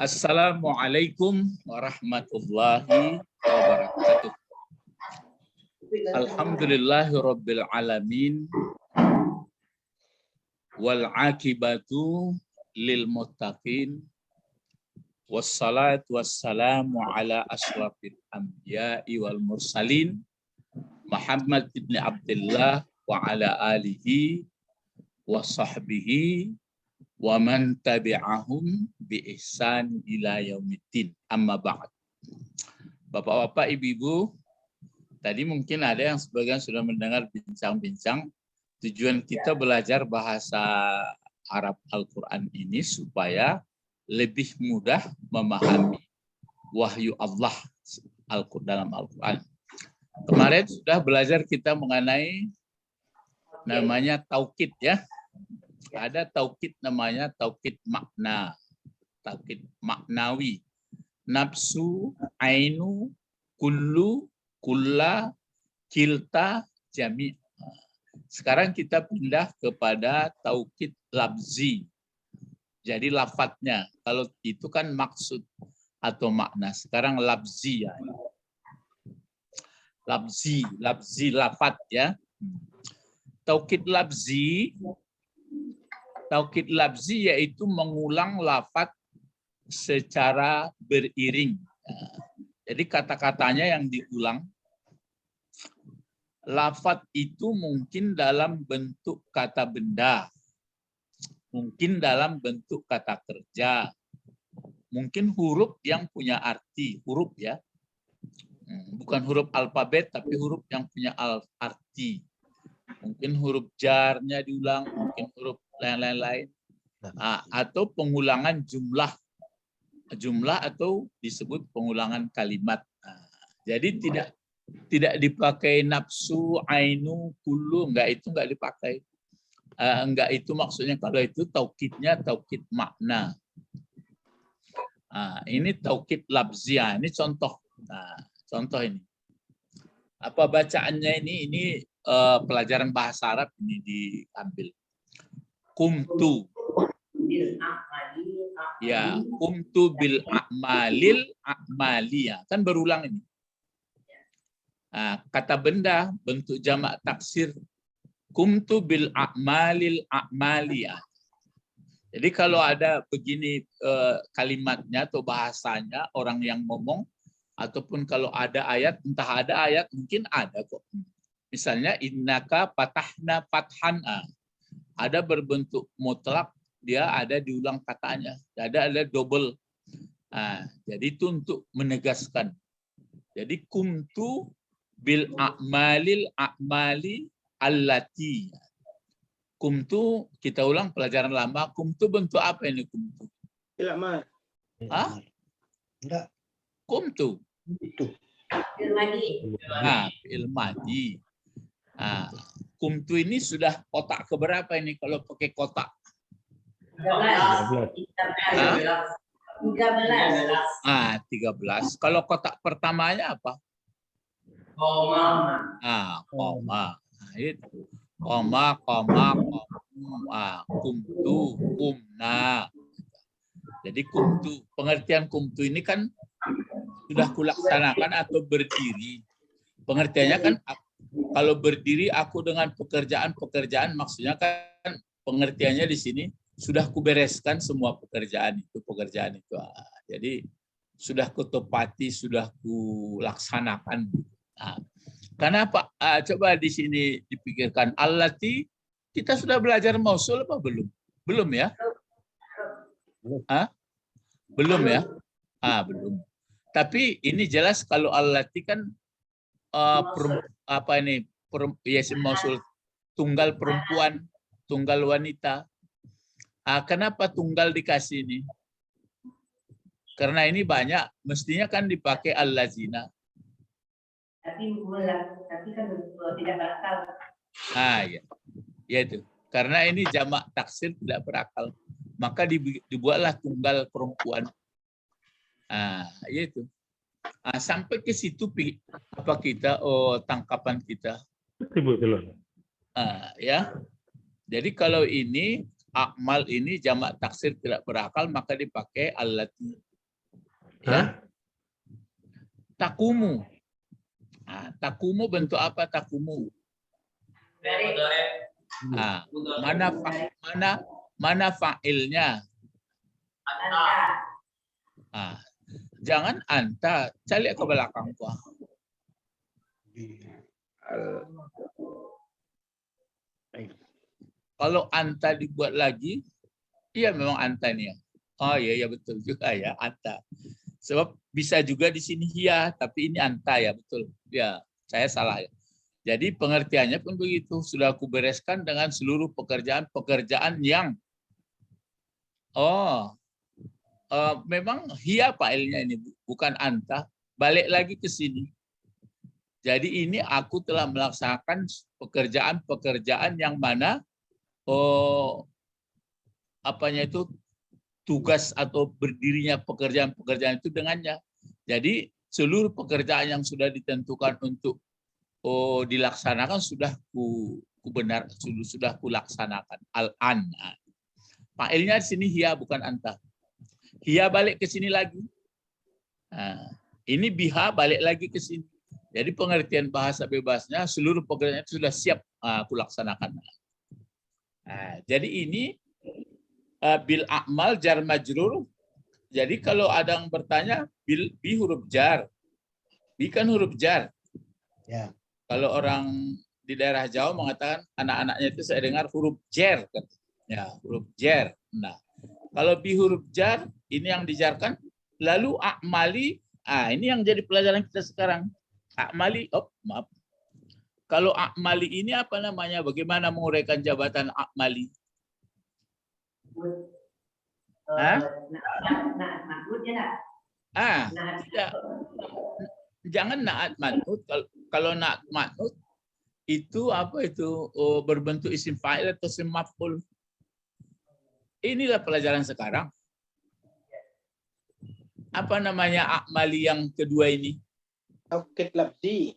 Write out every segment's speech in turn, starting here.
Assalamualaikum warahmatullahi wabarakatuh. Alhamdulillahirabbil alamin wal aqibatu lil muttaqin wassalatu wassalamu ala asyrafil anbiya'i wal mursalin Muhammad ibn Abdullah wa ala alihi wa sahbihi wa man tabi'ahum bi ihsan ila yaumiddin. Amma ba'd. Bapak-bapak, ibu-ibu, tadi mungkin ada yang sebagian sudah mendengar bincang-bincang. Tujuan kita belajar bahasa Arab Al-Quran ini supaya lebih mudah memahami wahyu Allah dalam Al-Quran. Kemarin sudah belajar kita mengenai namanya taukid ya. Ada taukid namanya taukid makna, taukid maknawi. Nafsu, ainu, kullu, kulla, kilta, jami'. Sekarang kita pindah kepada taukid labzi. Jadi lafadznya. Kalau itu kan maksud atau makna. Sekarang labzi ya. Labzi lafadz ya. Taukid labzi yaitu mengulang lafadz secara beriring. Jadi kata-katanya yang diulang. Lafadz itu mungkin dalam bentuk kata benda, mungkin dalam bentuk kata kerja, mungkin huruf yang punya arti, huruf ya. Bukan huruf alfabet, tapi huruf yang punya arti. Mungkin huruf jarnya diulang, mungkin huruf lain-lain. Atau pengulangan jumlah atau disebut pengulangan kalimat. Jadi tidak dipakai nafsu, ainu, kullu, itu enggak dipakai. Enggak itu maksudnya. Kalau itu taukidnya taukid makna. Ini taukid labziyah. Ini contoh. Contoh ini. Apa bacaannya ini? Ini pelajaran bahasa Arab ini diambil. Kumtu. Ya, kumtu bil a'malil a'maliyah. Kan berulang ini. Kata benda bentuk jamak taksir. Kumtu bil a'malil a'maliyah. Jadi kalau ada begini kalimatnya atau bahasanya orang yang ngomong, ataupun kalau ada ayat, entah ada ayat, mungkin ada kok. Misalnya innaka patahna fathan. Ada berbentuk mutlak, dia ada diulang katanya. Ada double. Jadi itu untuk menegaskan. Jadi kumtu bil a'malil a'mali allati. Kumtu, kita ulang pelajaran lama. Kumtu bentuk apa ini kumtu? Ilma. Enggak. Kumtu. Itu. Ilmadi. Kumtu ini sudah kotak keberapa ini kalau pakai kotak? 13. 13. Kalau kotak pertamanya apa? Koma. Itu. Koma. Kumtu, kumna. Jadi kumtu, pengertian kumtu ini kan sudah kulaksanakan atau berdiri. Pengertiannya kan kalau berdiri aku dengan pekerjaan maksudnya kan pengertiannya di sini sudah kubereskan semua pekerjaan itu. Jadi sudah kutepati, sudah kulaksanakan. Kenapa? Coba di sini dipikirkan. Allati, kita sudah belajar mausul apa belum? Belum ya? Belum ya? Belum. Tapi ini jelas kalau allati kan isim mausul tunggal perempuan, tunggal wanita. Kenapa tunggal dikasih ini? Karena ini banyak, mestinya kan dipakai allazina. Tapi kan tidak berakal. Ya. Ya itu. Karena ini jamak taksir tidak berakal. Maka dibuatlah tunggal perempuan. Yaitu. Sampai ke situ apa kita tangkapan kita. Ya. Jadi kalau ini akmal ini jamak taksir tidak berakal maka dipakai allati. Ya. Takumu. Nah, takumu bentuk apa takumu? Nah, mana fa'ilnya? Nah, jangan anta, cari ke belakang gua. Kalau anta dibuat lagi, iya memang anta nih ya. Oh iya betul juga ya anta. Sebab bisa juga di sini hia, tapi ini anta ya betul. Ya, saya salah ya. Jadi pengertiannya pun begitu. Sudah aku bereskan dengan seluruh pekerjaan yang memang hia fa'ilnya ini bukan anta. Balik lagi ke sini. Jadi ini aku telah melaksanakan pekerjaan-pekerjaan yang mana apanya itu tugas atau berdirinya pekerjaan-pekerjaan itu dengannya. Jadi seluruh pekerjaan yang sudah ditentukan untuk dilaksanakan sudah sudah kulaksanakan. Al-an. Fa'ilnya di sini hia bukan anta. Hia balik ke sini lagi. Nah, ini biha balik lagi ke sini. Jadi pengertian bahasa bebasnya seluruh pekerjaan itu sudah siap kulaksanakan. Nah, jadi ini bil a'mal jar majrur. Jadi kalau ada yang bertanya bi huruf jar. Bi kan huruf jar. Ya. Kalau orang di daerah Jawa mengatakan anak-anaknya itu saya dengar huruf jer. Ya, huruf jer. Nah, kalau bi huruf jar ini yang dijarkan, lalu a'mali, ini yang jadi pelajaran kita sekarang. A'mali, maaf. Kalau a'mali ini apa namanya? Bagaimana menguraikan jabatan a'mali? Tidak. Jangan naat manut. Kalau naat manut itu apa itu? Berbentuk isim fa'il atau isim maf'ul. Inilah pelajaran sekarang. Apa namanya a'mali yang kedua ini? Taukid lafzi.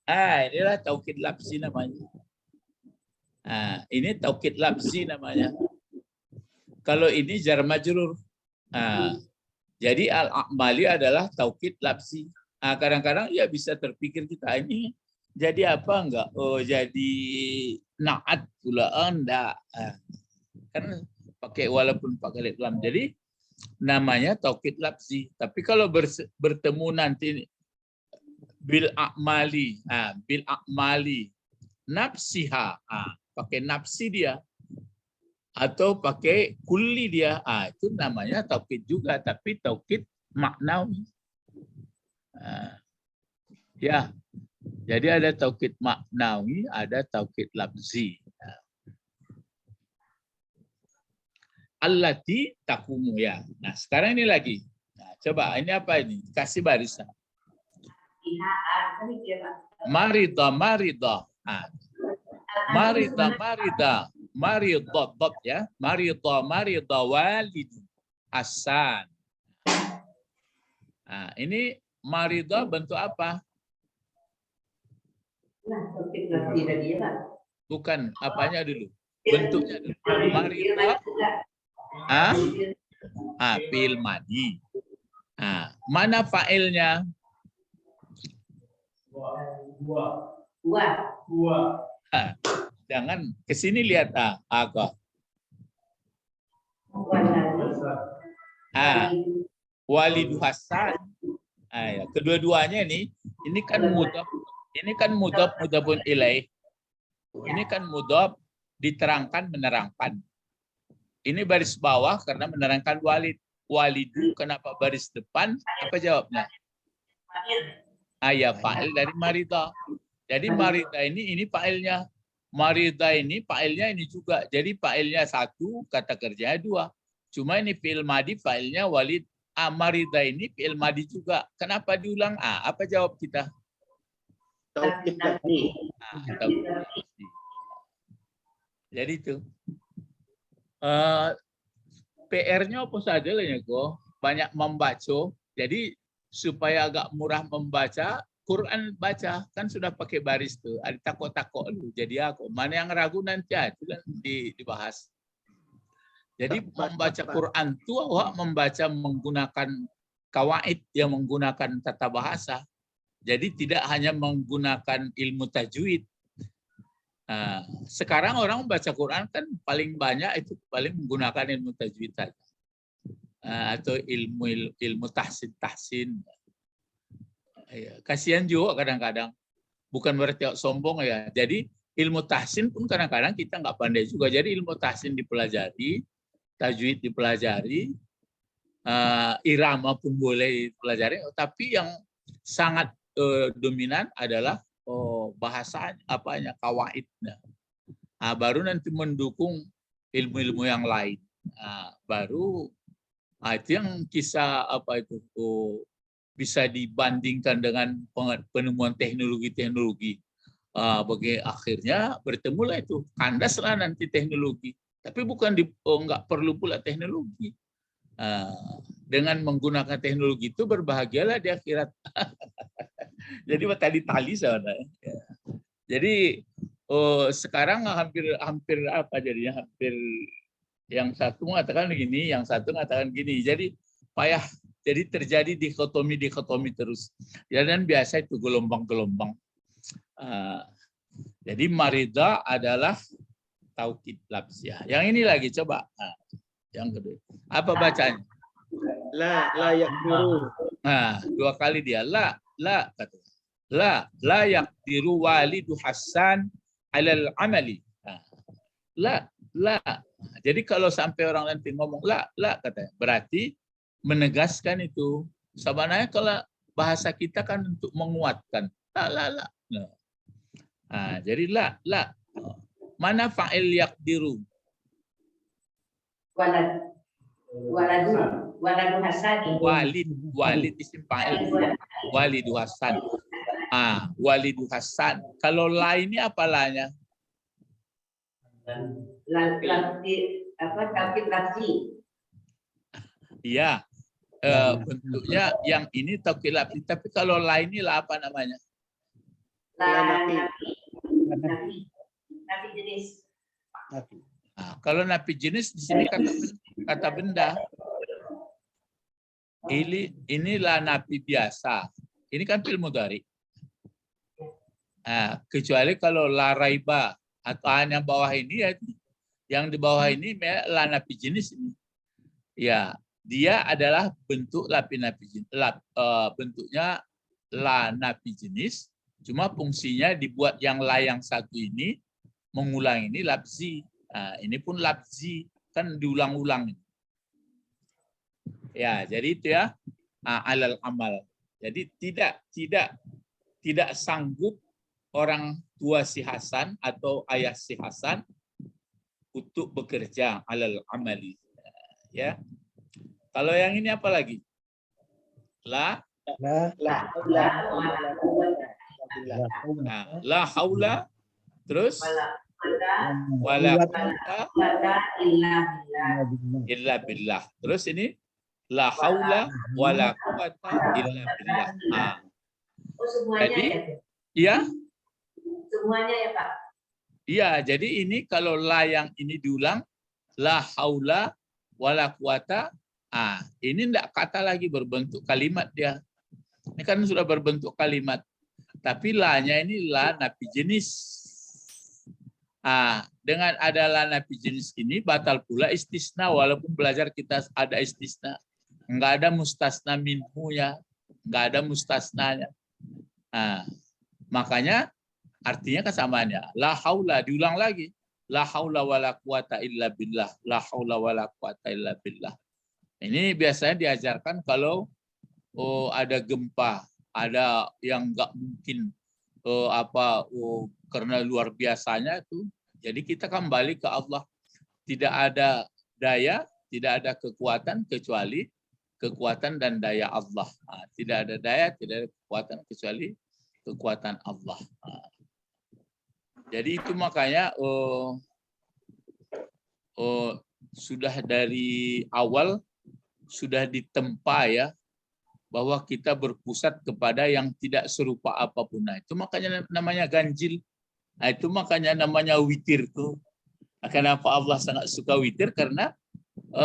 Inilah taukid lafzi namanya. Ini taukid lafzi namanya. Kalau ini jar majrur. Jadi al-a'mali adalah taukid lafzi. Kadang-kadang ya bisa terpikir kita ini jadi apa enggak? Jadi naat pula enggak. Kan pakai walaupun pakai alif lam. Jadi namanya taukid lafzi. Tapi kalau bertemu nanti bil a'mali, bil a'mali nafsiha, pakai nafsi dia atau pakai kulli dia, itu namanya taukid juga, tapi taukid maknawi. Ya, jadi ada taukid maknawi, ada taukid lafzi. Allati takumu ya. Nah, sekarang ini lagi. Nah, coba ini apa ini? Kasih barisan. Marida, marida. Marida, marida. Marida, ya. Marida, marida walid Hasan. Nah, ini marida bentuk apa? Bukan, apanya dulu? Bentuknya dulu. Marida. Fi'il madi. Mana fa'ilnya? Jangan ke sini lihat agak. Walidu Hasan. Ya. Kedua-duanya ini kan mudhaf ilaih. Ini kan mudhaf diterangkan menerangkan. Ini baris bawah karena menerangkan walid. Walidu kenapa baris depan? Apa jawabnya? Ya fa'il dari marida. Jadi marida ini fa'ilnya. Marida ini fa'ilnya ini juga. Jadi fa'ilnya satu, kata kerjanya dua. Cuma ini fi'il madi fa'ilnya walid. Marida ini fi'il madi juga. Kenapa diulang? Apa jawab kita? Taukid lafzi. Jadi itu. PR-nya apa saja lah ya kok. Banyak membaca. Jadi supaya agak murah membaca, Quran baca kan sudah pakai baris tuh. Ada takok-takok lu. Jadi aku mana yang ragu nanti itu kan dibahas. Jadi membaca Quran itu awak membaca menggunakan kawaid yang menggunakan tata bahasa. Jadi tidak hanya menggunakan ilmu tajwid. Nah, sekarang orang membaca Quran kan paling banyak itu paling menggunakan ilmu tajwid saja. Atau ilmu tahsin. Kasihan juga kadang-kadang. Bukan berarti sombong ya. Jadi ilmu tahsin pun kadang-kadang kita nggak pandai juga. Jadi ilmu tahsin dipelajari, tajwid dipelajari, irama pun boleh dipelajari. Tapi yang sangat dominan adalah bahasa kawaidnya. Baru nanti mendukung ilmu-ilmu yang lain. Baru itu yang kisah bisa dibandingkan dengan penemuan teknologi-teknologi. Bagi akhirnya bertemulah itu, kandaslah nanti teknologi. Tapi bukan nggak perlu pula teknologi. Dengan menggunakan teknologi itu berbahagialah di akhirat. Jadi tali sebenarnya. Jadi sekarang hampir apa jadinya, hampir yang satu mengatakan begini, yang satu mengatakan gini. Jadi payah. Jadi terjadi dikotomi terus. Ya, dan biasa itu gelombang-gelombang. Jadi marida adalah taukid lafziah. Yang ini lagi coba. Yang kedua. Apa bacanya? La yakdiru. Nah, dua kali dia la kata. La yakdiru walidu Hasan alal amali. La. Jadi kalau sampai orang nanti ngomong la katanya, berarti menegaskan itu. Sebenarnya kalau bahasa kita kan untuk menguatkan. La. Jadi la. Mana fa'il yakdiru? Waladu Hasan. Walid isim fa'il. Walidu Hasan. Walidu Hasan. Kalau la ini apa lanya? Taukid lafzi. Iya. Bentuknya yang ini taukid lafzi, tapi kalau la ini lah apa namanya? Nafi jenis. Kalau nafi jenis di sini kata benda. Inilah nafi biasa. Ini kan fi'il mudhari. Kecuali kalau la raiba atau hanya bawah ini ya, yang di bawah ini la nafi jenis ini. Ya, dia adalah bentuk bentuknya la nafi jenis, cuma fungsinya dibuat yang la yang satu ini mengulang ini lafzi. Ini pun lafzi, kan diulang-ulang. Ya, jadi itu ya, alal amal. Jadi tidak sanggup orang tua si Hasan atau ayah si Hasan untuk bekerja alal amali. Ya. Kalau yang ini apa lagi? La haula, terus wala quwwata illa billah. Terus ini la haula wala quwwata illa billah. Jadi iya? Semuanya ya Pak? Iya, jadi ini kalau la yang ini diulang, la haula wala quwwata, ini enggak kata lagi, berbentuk kalimat dia. Ini kan sudah berbentuk kalimat. Tapi la-nya ini la nafi jenis. Dengan ada la nafi jenis ini batal pula istisna, walaupun belajar kita ada istisna. Enggak ada mustasna minhu-nya, enggak ada mustasnanya. Makanya artinya kesamaannya. La haula diulang lagi. La haula wala quwata illa billah. La haula wala quwata illa billah. Ini biasanya diajarkan kalau ada gempa, ada yang enggak mungkin karena luar biasanya itu. Jadi kita kembali ke Allah. Tidak ada daya, tidak ada kekuatan kecuali kekuatan dan daya Allah. Tidak ada daya, tidak ada kekuatan kecuali kekuatan Allah. Jadi itu makanya sudah dari awal sudah ditempa ya, bahwa kita berpusat kepada yang tidak serupa apapun. Itu makanya namanya ganjil. Itu makanya namanya witir tuh. Kenapa Allah sangat suka witir? Karena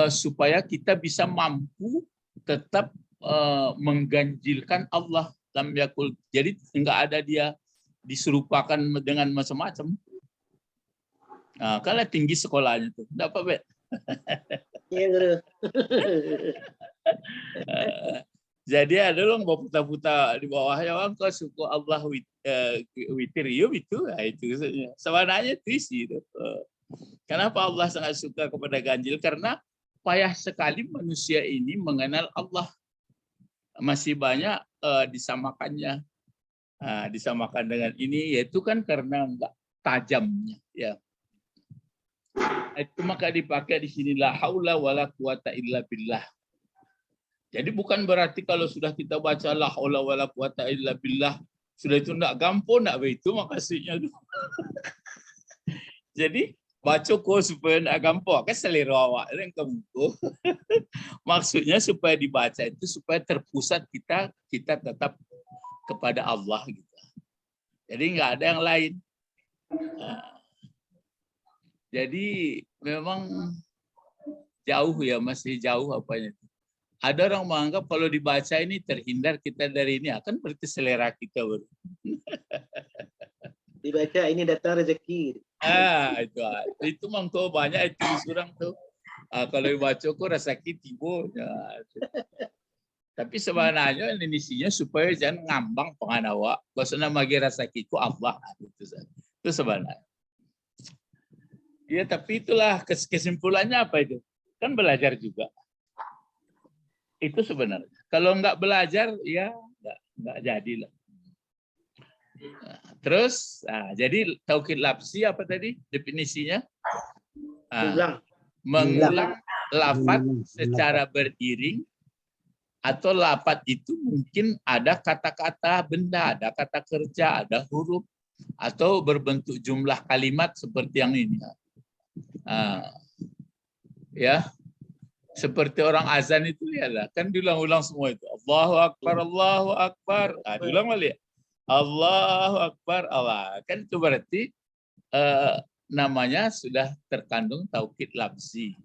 supaya kita bisa mampu tetap mengganjilkan Allah. Lam yakul. Jadi enggak ada dia diserupakan dengan macam-macam. Nah, kalau tinggi sekolahnya tuh, enggak apa, Bet? Iya, Guru. Jadi ada loh putar-putar di bawahnya, bang, kau suku Allah witir itu, nah, itu sebenarnya itu isi itu. Kenapa Allah sangat suka kepada ganjil? Karena payah sekali manusia ini mengenal Allah. Masih banyak disamakannya, disamakan dengan ini, yaitu kan karena enggak tajamnya, ya. Itu maka dipakai di sini la haula wala quwata illa billah. Jadi bukan berarti kalau sudah kita baca la haula wala quwata illa billah sudah itu enggak gampang, enggak begitu maksudnya. Jadi baca ko supaya enggak gampang, kan selera awak yang kamu. Maksudnya supaya dibaca itu supaya terpusat kita tetap kepada Allah gitu. Jadi enggak ada yang lain. Jadi memang jauh ya, masih jauh apanya. Ada orang menganggap kalau dibaca ini terhindar kita dari ini, akan berarti selera kita. Dibaca ini datang rezeki. Itu mangko banyak itu surang tuh. Kalau dibaca kok rasa tibo. Tapi sebenarnya Indonesia supaya jangan ngambang penganawa. Bahasanya magi rasa itu Allah. Itu sebenarnya. Ya, tapi itulah kesimpulannya apa itu? Kan belajar juga. Itu sebenarnya. Kalau nggak belajar, ya nggak jadilah. Terus, jadi taukid lafzi apa tadi definisinya? Mengulang lafaz secara beriring, atau lafaz itu mungkin ada kata-kata benda, ada kata kerja, ada huruf, atau berbentuk jumlah kalimat seperti yang ini. Ya. Seperti orang azan itu ya lah, kan diulang-ulang semua itu. Allahu Akbar, Allahu Akbar. Diulang balik. Allahu Akbar, Allah. Kan itu berarti namanya sudah terkandung taukid lafzi.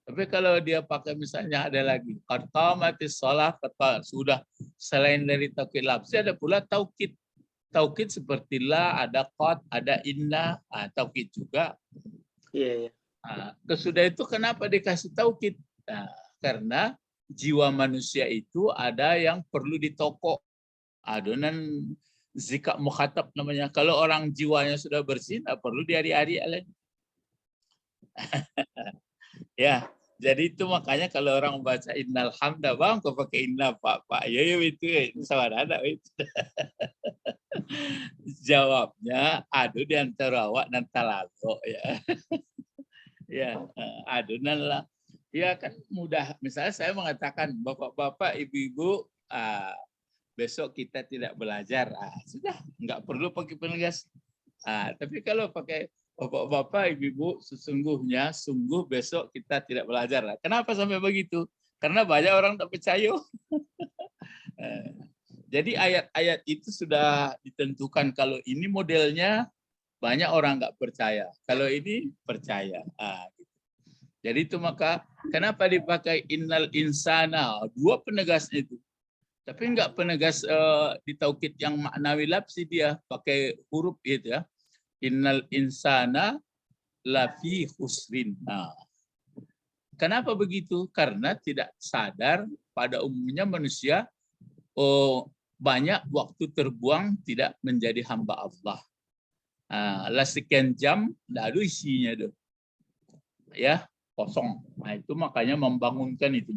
Tapi kalau dia pakai misalnya ada lagi qad qamatis shalah, sudah selain dari taukid lafzi ada pula taukid. Taukid seperti la, ada qad, ada inna, taukid juga. Iya, iya. Kesudah itu kenapa dikasih taukid? Karena jiwa manusia itu ada yang perlu ditokok. Adonan zikak mukhatab namanya. Kalau orang jiwanya sudah bersih, tidak perlu diari-ari lagi. Ya, jadi itu makanya kalau orang membaca innal hamda, bang, kau pakai inna pak. Ya itu sama ada itu. Jawabnya, aduh di antara awak dan talago ya. Ya, adonan lah. Ya kan mudah. Misalnya saya mengatakan, bapak-bapak, ibu-ibu, besok kita tidak belajar. Sudah, nggak perlu pakai penegas. Tapi kalau pakai bapak-bapak, ibu-ibu, sesungguhnya, sungguh besok kita tidak belajar. Kenapa sampai begitu? Karena banyak orang tak percaya. Jadi ayat-ayat itu sudah ditentukan. Kalau ini modelnya, banyak orang nggak percaya. Kalau ini percaya. Gitu. Jadi itu maka kenapa dipakai innal insana? Dua penegasnya itu. Tapi nggak penegas di taukid yang maknawi lafzi dia pakai huruf itu ya. Innal insana lafi khusrin. Kenapa begitu? Karena tidak sadar pada umumnya manusia banyak waktu terbuang tidak menjadi hamba Allah. Lah sekian jam tidak ada isinya tuh, ya kosong. Itu makanya membangunkan itu.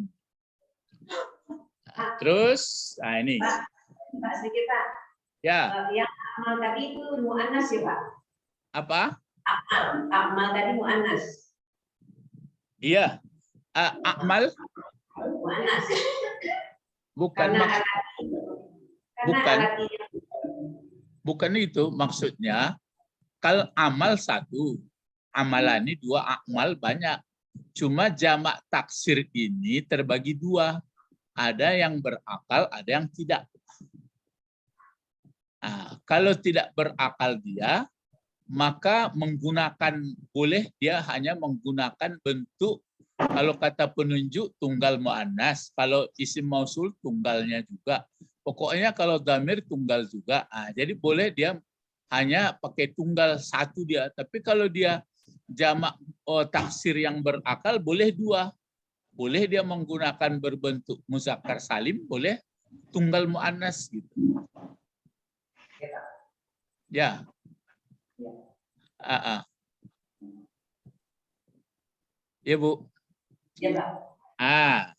Terus, ini. Pak sedikit Pak. Ya. Yang amal tadi itu mu'annas ya Pak? Apa? Amal tadi mu'annas. Iya. Amal. Mu'annas. Bukan bukan itu maksudnya. Kalau amal satu, amalani dua, amal banyak. Cuma jamak taksir ini terbagi dua. Ada yang berakal, ada yang tidak. Kalau tidak berakal dia, maka boleh dia hanya menggunakan bentuk Kalau kata penunjuk tunggal muannas, kalau isim mausul tunggalnya juga. Pokoknya kalau dhamir tunggal juga. Jadi boleh dia hanya pakai tunggal satu dia. Tapi kalau dia jamak taksir yang berakal boleh dua. Boleh dia menggunakan berbentuk muzakkar salim, boleh tunggal muannas gitu. Ya. Ya, Bu. Ya, Pak.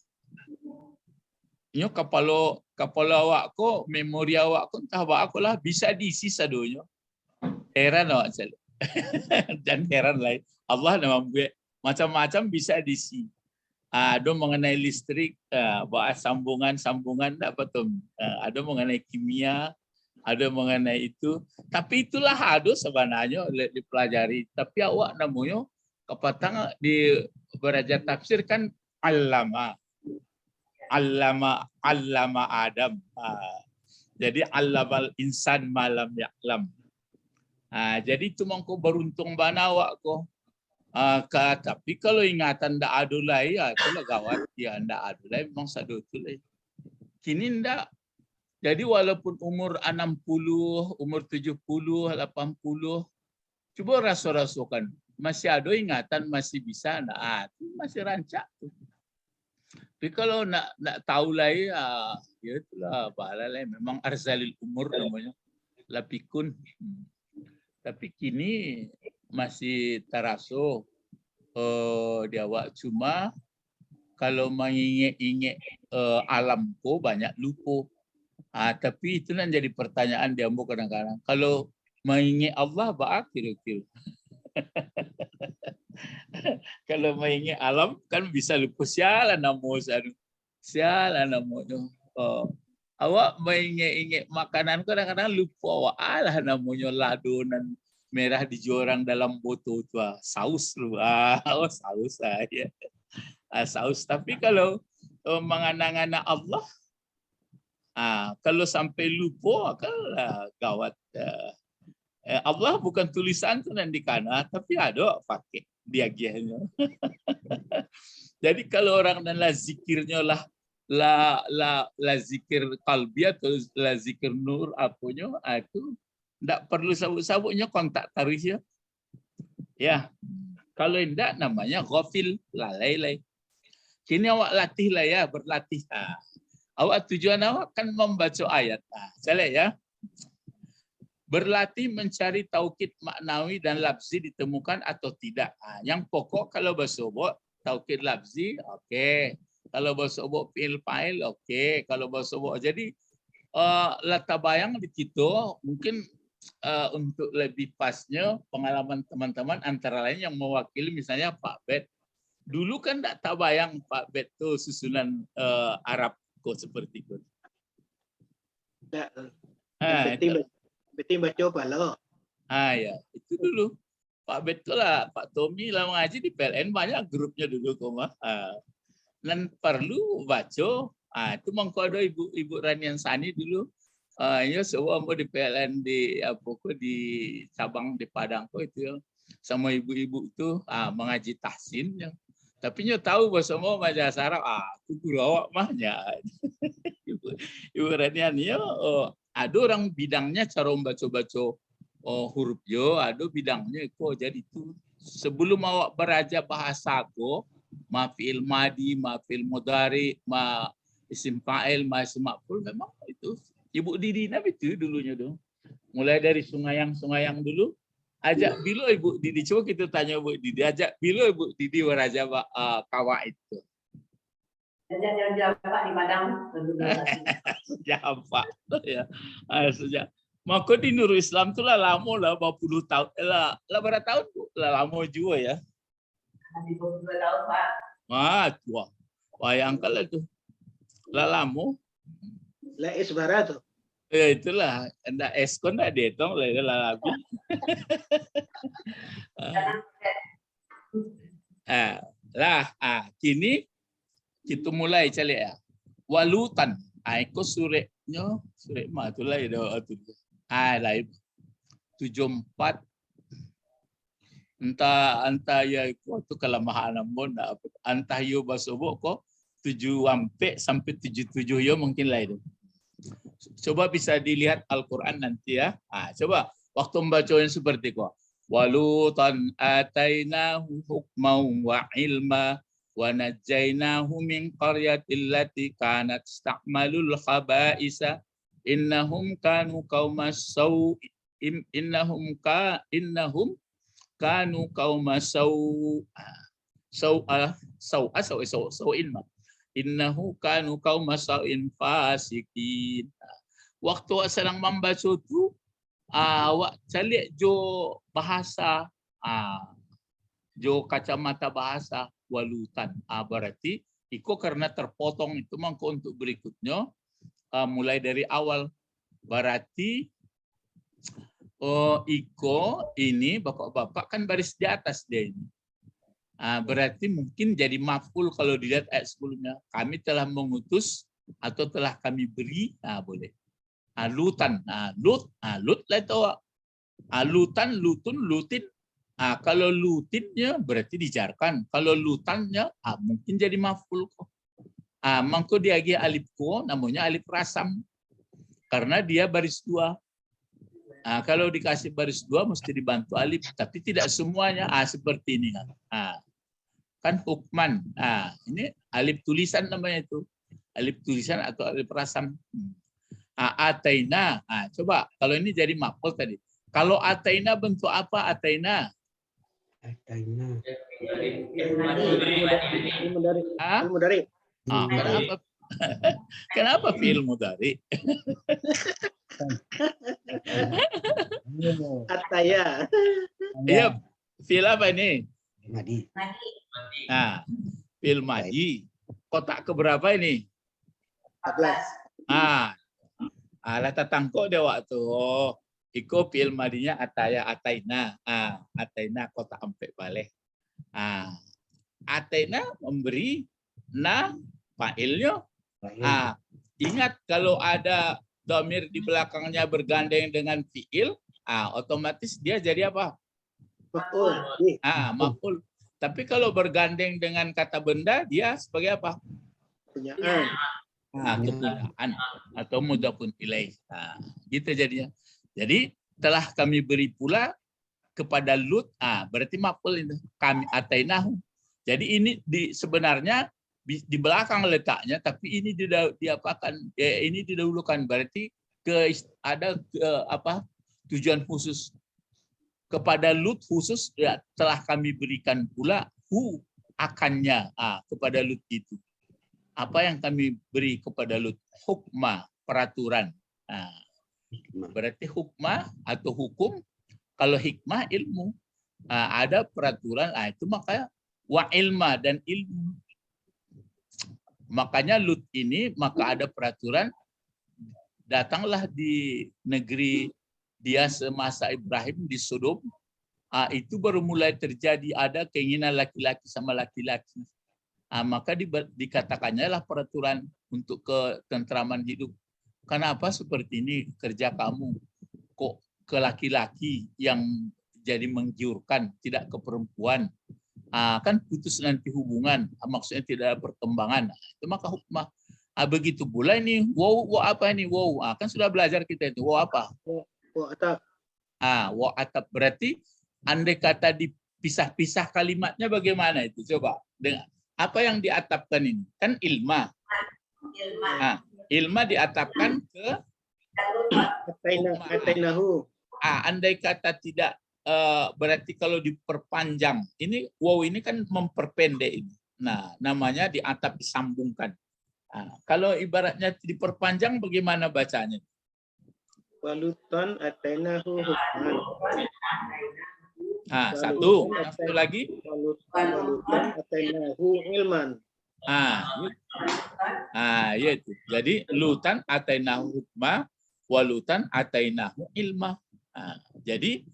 Nyo kapalo awak ko, memori awak ko, entah awak ko lah bisa diisi sadonya. Heran awak saya. Dan heran lah. Allah nama gue macam-macam bisa diisi. Ada mengenai listrik, bahas sambungan-sambungan apa tuh? Ada mengenai kimia, ada mengenai itu. Tapi itulah ada sebenarnya dipelajari. Tapi awak namanya kepatang di belajar tafsir kan allama Adam. Jadi allamal insan malam ya'lam. Jadi itu mangko beruntung bana awak ko. Tapi kalau ingatan ndak ada lagi, itulah gawat. Ya ndak ada lagi memang satu itu lagi. Kini ndak. Jadi walaupun umur 60, umur 70, 80, coba raso-rasokan. Masih ada ingatan, masih bisa, itu masih rancak tuh. Tapi kalau nak tahu lagi, ya itulah bahala lah. Memang arzalil umur namanya, lapikun. Tapi kini masih teraso di awak. Cuma kalau mengingat-ingat alamku banyak lupa. Tapi itu yang jadi pertanyaan dia kadang-kadang. Kalau mengingat Allah, baak kira-kira. Kalau mengingat alam kan bisa lupa sialan namanya. Awak mengingat makanan kadang-kadang lupa awak namanya ladonan merah dijorang dalam botol tu saus lu. Saus ya. Saus. Tapi kalau mengenang-enang Allah, kalau sampai lupa kan gawat. Allah bukan tulisan tu nanti kana, tapi ada pakai diagiannya. Jadi kalau orang dan zikirnya la zikir kalbi atau la zikir nur apanya, itu tidak perlu sabuk-sabuknya kontak tarikh ya. Ya, kalau tidak namanya ghafil, lalai. Kini awak latih lah ya, berlatih. Awak tujuan awak kan membaca ayat. Saya ya. Berlatih mencari taukid maknawi dan lafzi ditemukan atau tidak. Yang pokok kalau bersobok taukid lafzi, oke. Kalau bersobok fi'il fa'il, oke. Kalau bersobok jadi latabayang di kita mungkin untuk lebih pasnya pengalaman teman-teman antara lain yang mewakili misalnya Pak Bet. Dulu kan tak tabayang Pak Bet tuh susunan Arab kok seperti itu. Betul baca apa lo? Ya, itu dulu. Pak Betul lah, Pak Tommy lah mengaji di PLN banyak grupnya dulu koma. Dan perlu baca. Itu mangko ada ibu Ranian Sani dulu. Ya semua mau di PLN di di cabang di Padang kok itu ya. Sama ibu-ibu itu mengaji tahsin yang tapi nyo tahu bahasa mau bahasa Arab. Aku guru awak mahnya. Ibu Ranian ya ada orang bidangnya cara membaca-baca huruf yo, ada bidangnya kok. Jadi itu sebelum awak beraja bahasa ko, ma fi'il madi, ma fi'il mudhari, ma isim fa'il, ma isim maf'ul, memang itu Ibu Didi Nabi itu dulunya dong. Mulai dari Sungayang dulu, ajak bilo Ibu Didi, coba kita tanya Ibu Didi, ajak bilo Ibu Didi beraja kawa itu. Sejak Pak di Padang. Sejak apa? Ya, sejak. Maka di Nurul Islam tu lah lama lah, berpuluh tahun. Lah berapa tahun? Lah lama juga ya. 22 tahun Pak. Tua. Bayangkan lah tu. Lah lama. Lah isbara tu. Ya itulah. Anda eskon dah detong lah habis. Kini kita mulai calik ya. Walutan. Ikut suratnya, surat mah itulah itu. Lain 74. Entah ya itu kelemahan namun entah yo basubuk kok 7 sampai 77 yo mungkin lah itu. Coba bisa dilihat Al-Qur'an nanti ya. Coba waktu membacain seperti kok. Walutan atainahu hukman wa ilma wa najjainahu min qaryatil lati kanat ta'malul khaba'isa innahum kanu qaumas innahum kanu qaumas ilma innahu kanu qaumas fasikin. Waktu sedang membaca itu awak calik jo bahasa jo kacamata bahasa walutan. Berarti iko karena terpotong itu mangko untuk berikutnya mulai dari awal. Berarti iko ini bapak-bapak kan baris di atas dia ini. Berarti mungkin jadi maf'ul kalau dilihat ayat sebelumnya. Kami telah mengutus atau telah kami beri, boleh. Lutan, lut lah itu. Lutan, lutun, lutin. Kalau lutinnya berarti dijarkan. Kalau lutannya mungkin jadi maf'ul. Mangko dia alif ko, namanya alif rasam. Karena dia baris 2. Kalau dikasih baris 2 mesti dibantu alif, tapi tidak semuanya seperti ini kan hukman. Ini alif tulisan namanya itu. Alif tulisan atau alif rasam. Ataina. Coba kalau ini jadi maf'ul tadi. Kalau ataina bentuk apa ataina? Ataina. Kenapa? Kenapa fi'il mudhari? Ataya. Iya, fi'il apa ini? Madi. Fi'il madi. Kotak keberapa ini? 14. Lah tatangko dia waktu. Iko fi'il madinya ataya ataina. Ataina kotak sampai balik. Ataina memberi fa'ilnya. Ingat kalau ada dhamir di belakangnya bergandeng dengan fi'il, otomatis dia jadi apa? Maf'ul. Maf'ul. Tapi kalau bergandeng dengan kata benda, dia sebagai apa? Kepunyaan. Kepunyaan atau mudhafun ilaih. Gitu jadinya. Jadi telah kami beri pula kepada Lut, berarti maf'ul itu. Kami atainahu. Jadi ini sebenarnya di belakang letaknya, tapi ini diapakan? Ini didahulukan. Berarti ada tujuan khusus kepada Lut khusus ya, telah kami berikan pula akannya kepada Lut itu. Apa yang kami beri kepada Lut? Hukma, peraturan. Berarti hukma atau hukum. Kalau hikmah ilmu. Ada peraturan, itu makanya wa ilma dan ilmu. Makanya Lut ini maka ada peraturan, datanglah di negeri dia semasa Ibrahim di Sodom, itu baru mulai terjadi ada keinginan laki-laki sama laki-laki. Maka dikatakannya lah peraturan untuk ketentraman hidup. Kenapa seperti ini kerja kamu? Kok ke laki-laki yang jadi menggiurkan, tidak ke perempuan? Kan putus nanti hubungan, maksudnya tidak ada perkembangan. Itu maka hukmah. Begitu pula ini, wow apa ini? Wow, kan sudah belajar kita itu. Wow apa? Wow atap. Wow atap berarti andai kata dipisah-pisah kalimatnya bagaimana itu? Coba dengar. Apa yang diatapkan ini? Kan ilma. Ilma diatapkan ke Atainahu. Andai kata tidak, berarti kalau diperpanjang, ini wow ini kan memperpendek ini. Nah, namanya diatap disambungkan. Kalau ibaratnya diperpanjang bagaimana bacanya? Walutan atainahu hukman. Satu lagi. Walutan atainahu ilman. Yaitu. Jadi lutan atainahu hukma, walutan atainahu ilma. Jadi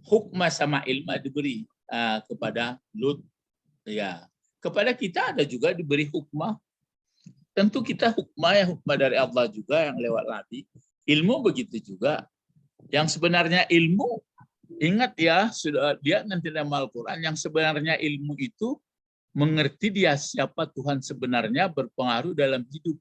hukma sama ilma diberi kepada Lut. Ya, kepada kita ada juga diberi hukmah. Tentu kita hukmah dari Allah juga yang lewat Nabi. Ilmu begitu juga. Yang sebenarnya ilmu Ingat ya, sudah dia nanti dalam Al-Quran yang sebenarnya ilmu itu mengerti dia siapa Tuhan sebenarnya berpengaruh dalam hidup.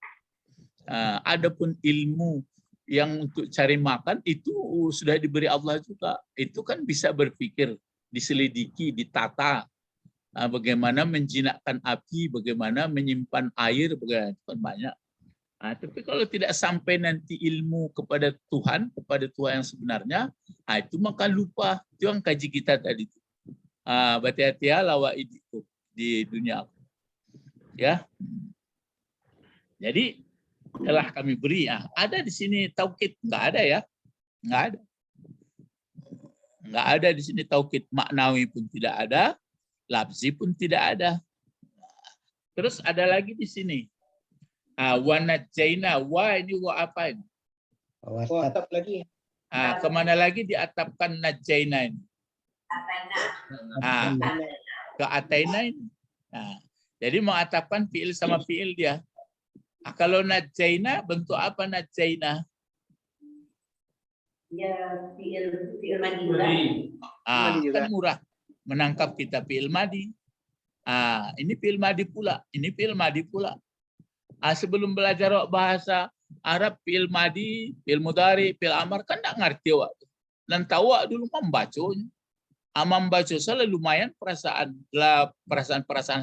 Adapun ilmu yang untuk cari makan itu sudah diberi Allah juga. Itu kan bisa berpikir, diselidiki, ditata. Bagaimana menjinakkan api, bagaimana menyimpan air, bagaimana banyak. Tapi kalau tidak sampai nanti ilmu kepada Tuhan yang sebenarnya, itu maka lupa. Itu yang kaji kita tadi. Berarti lawa itu di dunia. Ya. Jadi telah kami beri. Ada di sini taukid, nggak ada ya? Nggak ada. Nggak ada di sini taukid, maknawi pun tidak ada. Lafzi pun tidak ada. Terus ada lagi di sini. Wa najaina, wa ini wa apa ini? Atap lagi. Kemana lagi diatapkan najaina ini? Ke ataina ini. Jadi mau atapkan fiil sama fiil dia. Kalau najaina, bentuk apa najaina? Ya, fiil madi. Kan murah. Menangkap kita fiil madi. Ini fiil madi pula. Ini fiil madi pula. Sebelum belajar bahasa Arab, fiil madi, fiil mudhari, fiil amar kan enggak ngerti wak. Dan tahu dulu membacanya. Membaca salah lumayan perasaan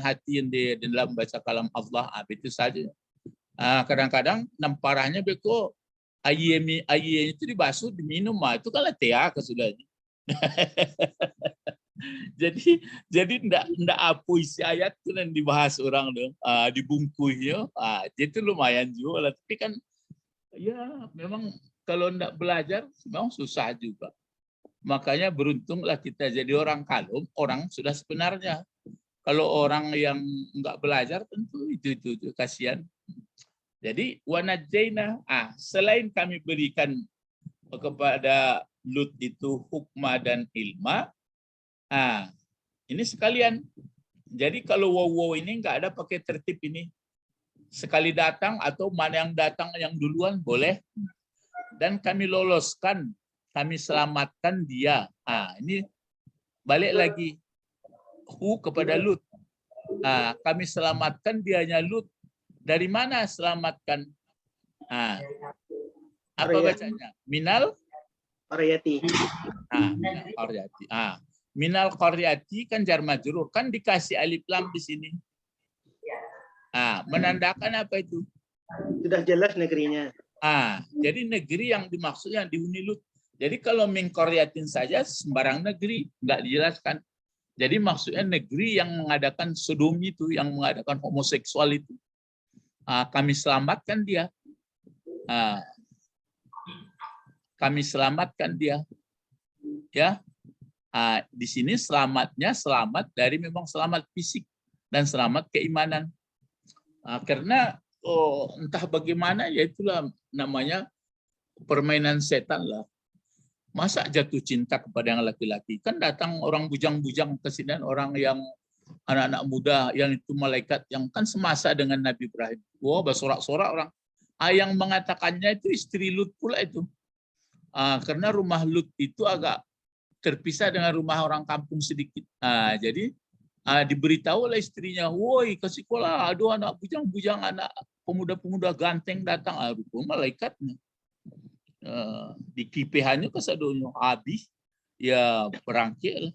hati yang di dalam baca kalam Allah. Itu saja. Kadang-kadang namparahnya beko ayam itu dibasuh, diminum, itu kan tea kesudahnya. jadi ndak apa isi ayat itu yang dibahas orang dong, dibungkusnya, itu lumayan juga. Tapi kan ya memang kalau ndak belajar memang susah juga. Makanya beruntunglah kita jadi orang kalum, orang sudah sebenarnya. Kalau orang yang nggak belajar tentu itu kasihan. Jadi wanajaina, selain kami berikan kepada Lut itu hukma dan ilma, ini sekalian. Jadi kalau wow ini nggak ada pakai tertib ini. Sekali datang atau mana yang datang yang duluan boleh. Dan kami loloskan, kami selamatkan dia. Ini balik lagi kepada Lut. Kami selamatkan dianya Lut. Dari mana selamatkan? Apa bacanya? Minal Qaryati. Minal qaryati. Minal qaryati kan jar majrur, kan dikasih alif lam di sini. Menandakan apa itu? Sudah jelas negerinya. Jadi negeri yang dimaksud yang dihuni Lut. Jadi kalau min qaryatin saja sembarang negeri, nggak dijelaskan. Jadi maksudnya negeri yang mengadakan sodomi itu, yang mengadakan homoseksual itu. Kami selamatkan dia. Kami selamatkan dia. Ya. Di sini selamatnya selamat dari memang selamat fisik dan selamat keimanan. Karena entah bagaimana, ya itulah namanya permainan setan lah. Masa jatuh cinta kepada yang laki-laki? Kan datang orang bujang-bujang ke sini, orang yang anak-anak muda yang itu malaikat yang kan semasa dengan Nabi Ibrahim. Bersorak-sorak orang. Yang mengatakannya itu istri Lut pula itu. Karena rumah Lut itu agak terpisah dengan rumah orang kampung sedikit. Jadi diberitahu oleh istrinya, woi ke sekolah, aduh anak bujang-bujang, anak pemuda-pemuda ganteng datang. Rupanya malaikatnya. Di kipehannya kesadonya habis. Ya berangkil.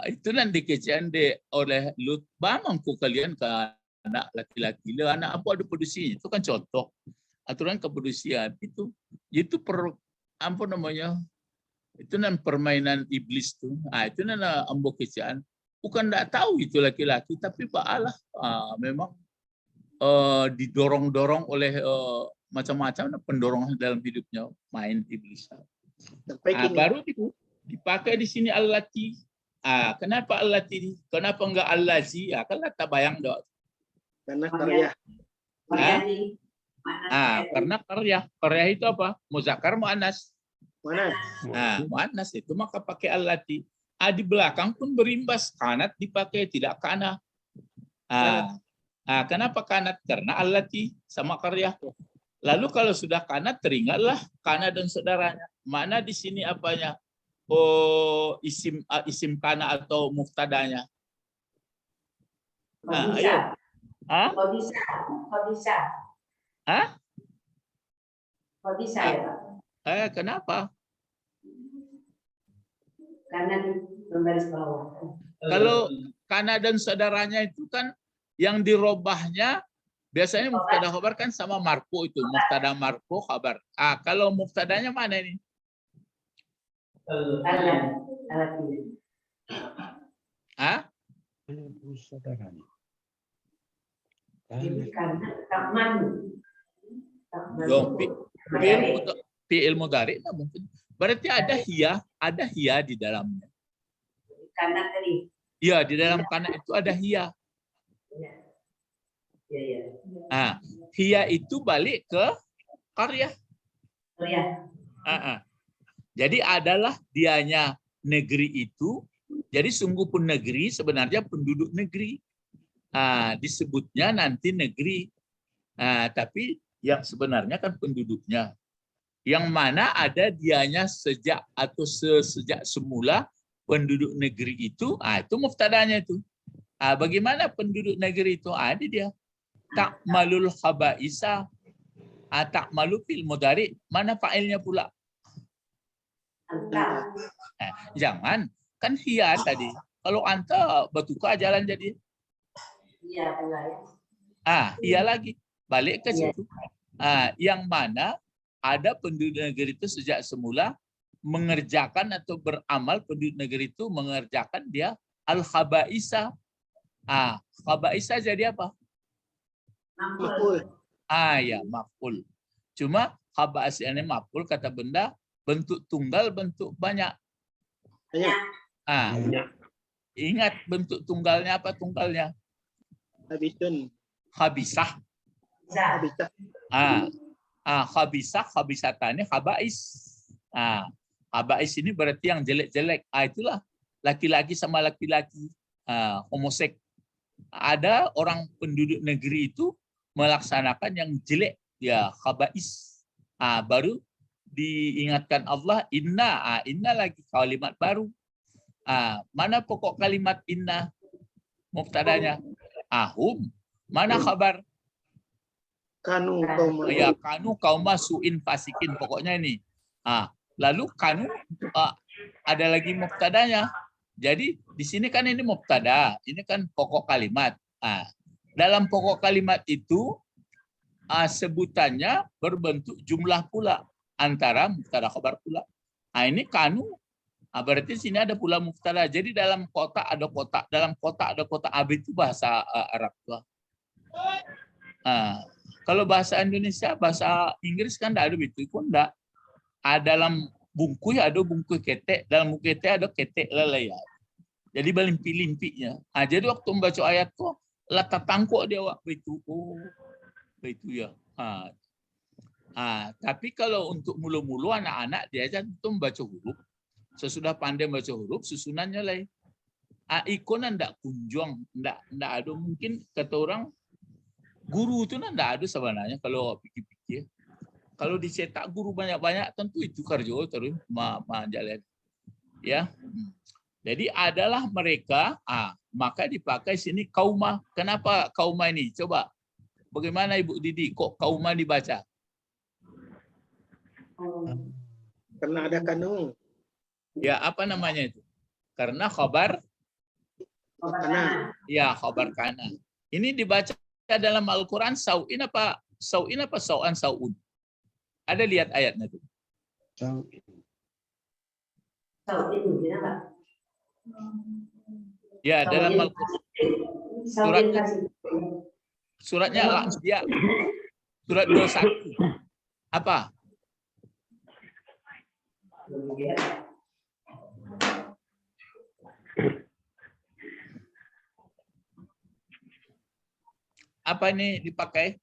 Itu nanti kejadian oleh Lut. Bamangku kalian ke anak laki-laki. Anak apa ada produksinya? Itu kan contoh. Aturan kepedusian itu apa namanya? Itu permainan iblis tuh. Itu ambo kejadian. Bukan tidak tahu itu laki-laki, tapi baalah memang didorong-dorong oleh macam-macam pendorong dalam hidupnya, main iblis. Baru dipakai di sini allati. Kenapa allati? Kenapa enggak allazi? Kan tak bayang dok. Karena karya. Karena karya. Karya itu apa? Muzakkar muannas. Mana? Muannas itu maka pakai allati. Di belakang pun berimbas, kanat dipakai, tidak kana. Kenapa kanat? Karena allati sama karya. Lalu kalau sudah kanat, teringatlah kana dan saudaranya. Mana di sini apanya? isim kana atau muftadanya? Kok Nah, bisa? ayo. Hah? Kok bisa? Kok bisa? Hah? Kok bisa ya, Pak? Kenapa? Karena di garis bawah. Kalau kana dan saudaranya itu kan yang dirobahnya biasanya mubtada khabar kan sama marfu itu. Mubtada marfu khabar. Kalau mubtadanya mana ini? Karena alat ini. Hah? Ini karena takman. Yo, fi'il mudhari nah mungkin. Berarti ada hiya di dalamnya. Karena tadi. Iya, di dalam kana itu ada hiya. Iya. Hiya itu balik ke qaryah. Iya. Jadi adalah dianya negeri itu. Jadi sungguh pun negeri sebenarnya penduduk negeri. Disebutnya nanti negeri. Tapi yang sebenarnya kan penduduknya. Yang mana ada dianya sejak semula penduduk negeri itu muftadanya itu. Bagaimana penduduk negeri itu? Ada dia. Takmalul khabaisa. Takmalu fil mudhari. Mana fa'ilnya pula? Anta. Jangan. Kan hiya tadi. Kalau anta batuka jalan jadi. Iya, benar ya. Hiya lagi. Balik ke Iya. situ. Yang mana ada penduduk negeri itu sejak semula mengerjakan atau beramal penduduk negeri itu mengerjakan dia al-khabaisa. Khabaisa jadi apa? Maf'ul. Ya, maf'ul. Cuma khabaisa ini maf'ul kata benda bentuk tunggal, bentuk banyak. Banyak. Ingat bentuk tunggalnya apa tunggalnya? Habisun. Khabisah. Habisah. Khabisatani khabais. Khabais ini berarti yang jelek-jelek. Itulah laki-laki sama laki-laki. Homoseks. Ada orang penduduk negeri itu melaksanakan yang jelek. Ya, khabais. Baru diingatkan Allah, inna. Inna lagi kalimat baru. Mana pokok kalimat inna? Mubtadanya. Hum. Mana kabar? Kanu kaum. Ya, kanu kaum suin fasikin. Pokoknya ini. Lalu kanu ada lagi mubtadanya. Jadi di sini kan ini mubtada. Ini kan pokok kalimat. Dalam pokok kalimat itu sebutannya berbentuk jumlah pula antara mubtada khabar pula. Ini kanu. Berarti sini ada pula mubtada. Jadi dalam kotak ada kotak, dalam kotak ada kotak. Itu bahasa Arab tua. Kalau bahasa Indonesia, bahasa Inggris kan tidak ada itu pun tidak. Dalam bungkus ada bungkus ketek, dalam bungkus ketek ada ketek lelaya. Jadi limpi-limpinya. Jadi waktu membaca ayat tuh letak tangkuk dia waktu itu. Itu ya. Tapi kalau untuk mulu-mulu anak-anak dia aja itu membaca huruf. Sesudah pandai membaca huruf, susunannya lain. Ikonan tidak kunjung, tidak ada. Mungkin kata orang guru itu tidak ada sebenarnya kalau pikir-pikir. Kalau dicetak guru banyak-banyak tentu itu kerja terus jalan. Ya. Jadi adalah mereka, maka dipakai sini kauma. Kenapa kauma ini? Coba. Bagaimana Ibu Didi kok kauma dibaca? Karena ada kanu. Ya, apa namanya itu? Karena khabar Kana. ya, khabar kana. Ini dibaca dalam Al-Qur'an sau'in apa sau'an sau'un? Ada lihat ayatnya tuh. Ya, dalam Al-Qur'an. Suratnya Al-Anbiya. Surat 21. Apa? Apa ini dipakai?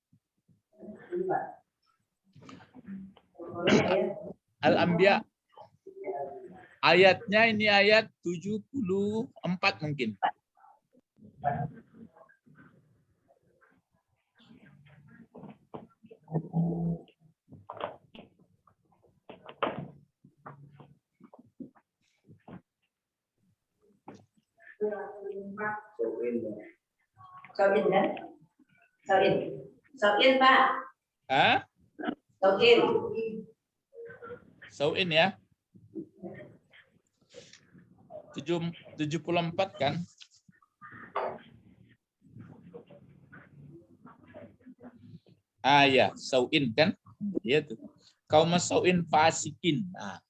Al-Anbiya. Ayatnya ini ayat 74 mungkin. Sauin kan? Sauin Pak. Ah, Sauin. Sauin ya. 74 kan? Ah ya, sauin kan? Iya tuh. Kaum sauin fasikin. Nah,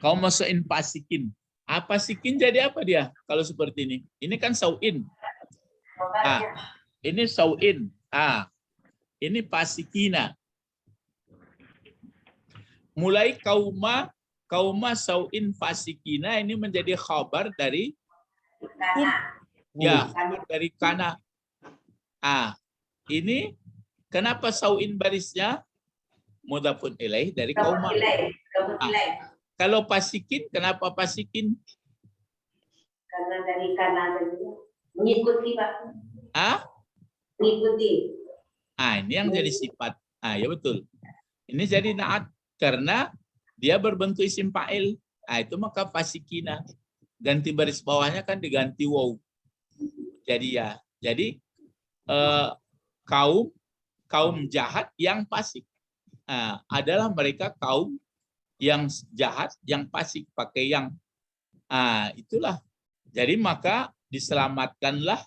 kaum sauin fasikin. Apa sikin jadi apa dia kalau seperti ini? Ini kan sauin. Ah, ini sauin. Ah, ini fasikina. Mulai kauma sauin fasikina ini menjadi khabar dari ya, dari kana. Ah, ini kenapa sauin barisnya mudhafun ilaih dari kauma. Kalau fasikin, kenapa fasikin? Karena dari kana mengikuti Pak. Ah? Mengikuti. Ah, ini yang jadi sifat. Ah, ya betul. Ini jadi naat karena dia berbentuk isim fa'il. Ah, itu maka fasikina. Ganti baris bawahnya kan diganti waw. Jadi ya, jadi kaum jahat yang fasik. Ah, adalah mereka kaum yang jahat, yang fasik pakai yang. Ah, itulah. Jadi maka diselamatkanlah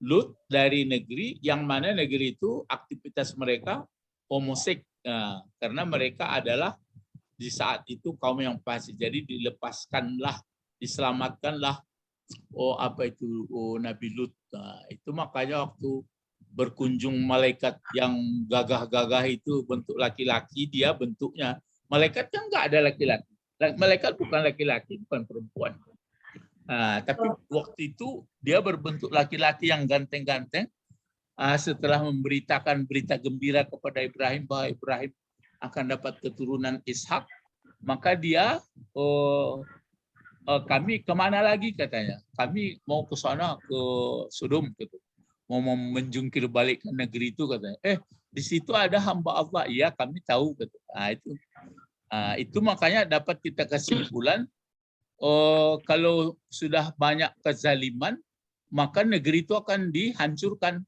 Lut dari negeri yang mana negeri itu aktivitas mereka homoseks. Nah, karena mereka adalah di saat itu kaum yang fasik. Jadi dilepaskanlah, diselamatkanlah Nabi Lut. Nah, itu makanya waktu berkunjung malaikat yang gagah-gagah itu bentuk laki-laki, dia bentuknya malaikat kan enggak ada laki-laki. Malaikat bukan laki-laki, bukan perempuan. Nah, tapi waktu itu dia berbentuk laki-laki yang ganteng-ganteng. Setelah memberitakan berita gembira kepada Ibrahim bahwa Ibrahim akan dapat keturunan Ishak, maka dia kami kemana lagi katanya? Kami mau ke sana, ke Sodom gitu. Mau menjungkir balik ke negeri itu katanya. Di situ ada hamba Allah. Iya, kami tahu gitu. Nah, itu makanya dapat kita kesimpulan kalau sudah banyak kezaliman, maka negeri itu akan dihancurkan.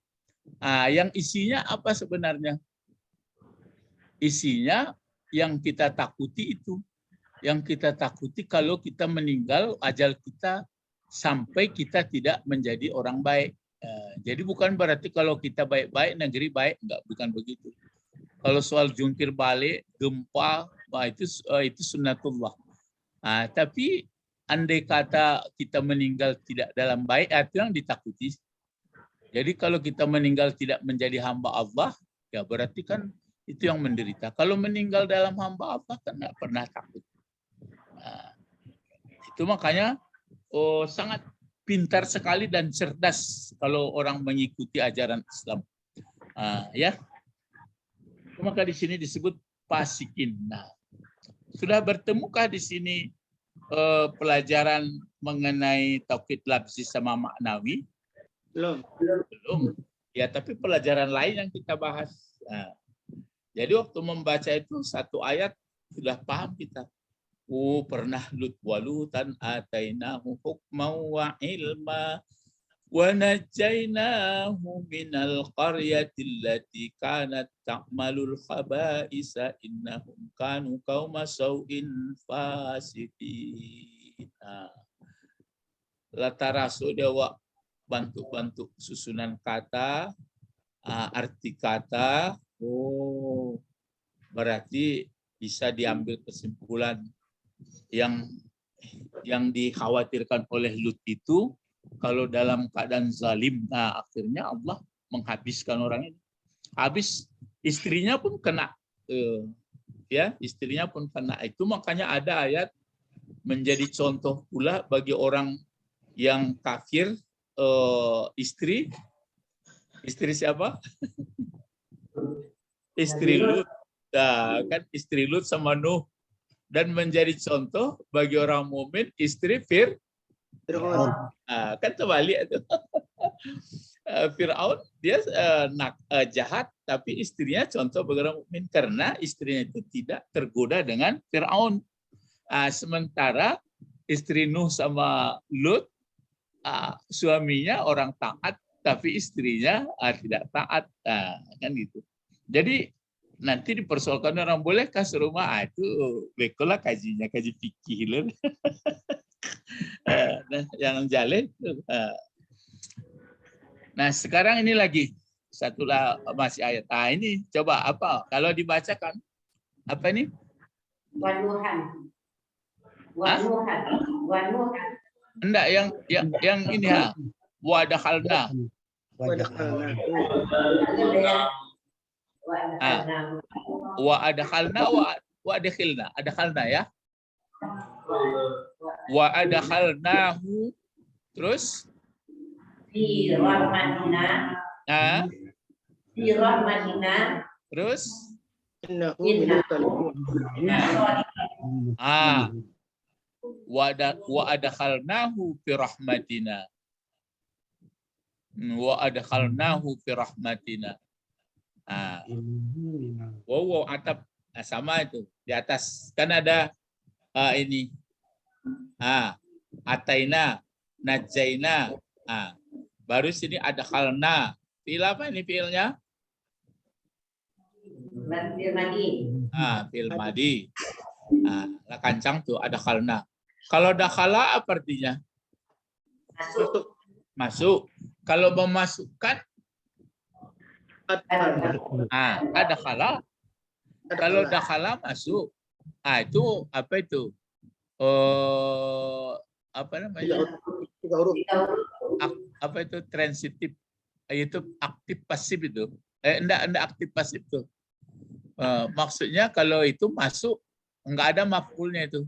Yang isinya apa sebenarnya? Isinya yang kita takuti itu. Yang kita takuti kalau kita meninggal, ajal kita sampai kita tidak menjadi orang baik. Jadi bukan berarti kalau kita baik-baik, negeri baik. Enggak, bukan begitu. Kalau soal jungkir balik, gempa, itu sunnatullah. Tapi andai kata kita meninggal tidak dalam baik, itu yang ditakuti. Jadi kalau kita meninggal tidak menjadi hamba Allah, ya berarti kan itu yang menderita. Kalau meninggal dalam hamba Allah kan nggak pernah takut. Itu makanya sangat pintar sekali dan cerdas kalau orang mengikuti ajaran Islam. Ya, maka di sini disebut fasikin. Nah, sudah bertemukah di sini pelajaran mengenai tauhid lafzi sama maknawi? Belum. Ya, tapi pelajaran lain yang kita bahas. Jadi waktu membaca itu satu ayat sudah paham kita. Pernah Lut walutan atainahu hukman wa ilma wa najainahu minal qaryati allati kanat ta'malul khaba'isa innahum kanu qauma sau'in fasiqin. Latarasu dewa bantu susunan kata, arti kata. Berarti bisa diambil kesimpulan yang dikhawatirkan oleh Lut itu kalau dalam keadaan zalim, akhirnya Allah menghabiskan orang ini. Habis istrinya pun kena, ya istrinya pun kena. Itu makanya ada ayat menjadi contoh pula bagi orang yang kafir. Istri siapa? Istri Lut. Nah, kan istri Lut sama Nuh, dan menjadi contoh bagi orang mukmin istri Fir'aun. Kan terbalik itu. Fir'aun dia jahat, tapi istrinya contoh bagi orang mukmin karena istrinya itu tidak tergoda dengan Fir'aun. Sementara istri Nuh sama Lut suaminya orang taat, tapi istrinya tidak taat, kan gitu. Jadi nanti dipersoalkan orang bolehkah serumah, itu bekolah kajinya, kaji fikih. Nah, yang jalin. Nah sekarang ini lagi satu masih ayat. Ini coba apa? Kalau dibacakan apa ini? Wanuhan. Enggak, yang ini wadakhalna. Wa adakhalna wa adkhilna. Adakhalna ya. Wa adakhalnahu, terus Fi rahmatina. Fi rahmatina. Terus Innahu minal wa adkhalnahu fi rahmatina. Wa adkhalnahu fi rahmatina. Wow, atap sama itu di atas kan ada ini. Ataina, najaina. Baru sini adkhalna. Fi'il apa ini fi'ilnya? Fi'il madi. Kancang tuh adkhalna. Kalau dakhala apa artinya? Masuk. Kalau memasukkan adkhala. Kalau dakhala masuk. Itu apa itu? Apa namanya? Apa itu transitif? Itu aktif pasif itu. Enggak aktif pasif tuh. Maksudnya kalau itu masuk enggak ada maf'ulnya itu.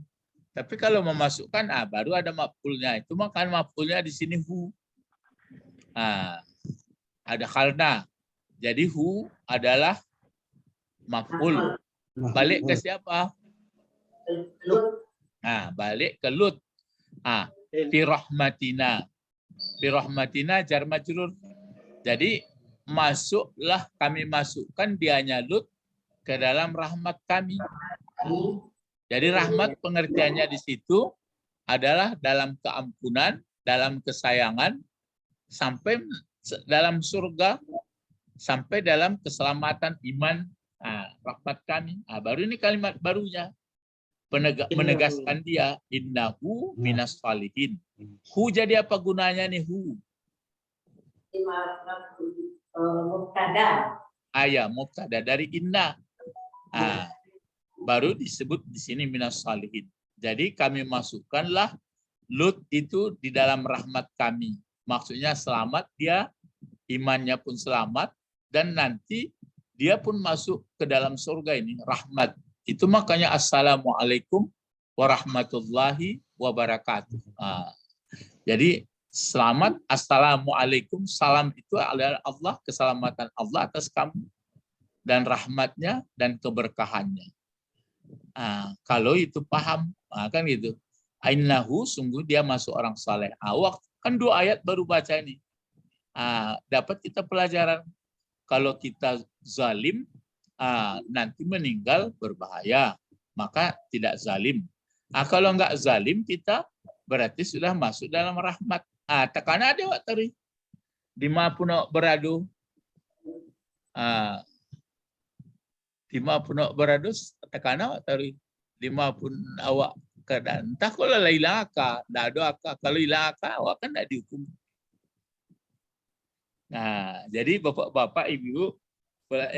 Tapi kalau memasukkan baru ada maf'ulnya. Itu makanya maf'ulnya di sini hu. Ada khalna. Jadi hu adalah maf'ul. Balik ke siapa? Balik ke Lut. Fi rahmatina. Fi rahmatina jar majrur. Jadi masuklah, kami masukkan dianya Lut ke dalam rahmat kami. Jadi rahmat pengertiannya di situ adalah dalam keampunan, dalam kesayangan, sampai dalam surga, sampai dalam keselamatan iman. Rahmat kami. Baru ini kalimat barunya. Menegaskan dia. Innahu minas salihin. Hu jadi apa gunanya nih hu? Mubtada. Mubtada dari inna. Baru disebut di sini minas salihin. Jadi kami masukkanlah Lut itu di dalam rahmat kami. Maksudnya selamat dia, imannya pun selamat, dan nanti dia pun masuk ke dalam surga ini, rahmat. Itu makanya assalamualaikum warahmatullahi wabarakatuh. Jadi selamat, assalamualaikum, salam itu adalah Allah, keselamatan Allah atas kamu, dan rahmatnya dan keberkahannya. Kalau itu paham, kan gitu. Innahu, sungguh dia masuk orang saleh. Kan 2 ayat baru baca ini. Dapat kita pelajaran. Kalau kita zalim, nanti meninggal berbahaya. Maka tidak zalim. Kalau enggak zalim kita, berarti sudah masuk dalam rahmat. Tekana ada wak tadi. Dima puno beradu. Dima puno beradu tekana wak tadi. Dima pun awak keadaan. Entah kalau hilang akal, tidak ada akal. Kalau hilang akal, awak kan tidak dihukum. Nah, jadi bapak-bapak, ibu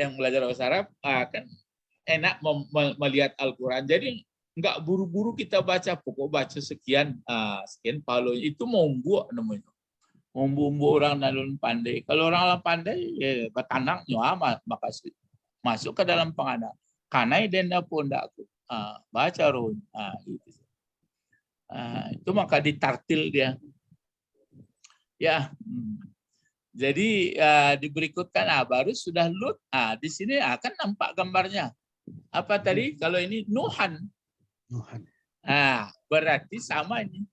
yang belajar bahasa Arab kan enak melihat Al-Quran. Jadi nggak buru-buru kita baca, pokok baca sekian, sekian palo. Itu mombu namanya. Mombu orang nalun pandai. Kalau orang pandai, ya batanang nyoa makasih masuk ke dalam pengadaan. Karena denda pun aku baca run. Gitu. Itu maka ditartil dia. Ya. Jadi di berikutkan baru sudah Lut. Di sini akan nampak gambarnya. Apa tadi? Kalau ini Nuhan. Berarti sama ini.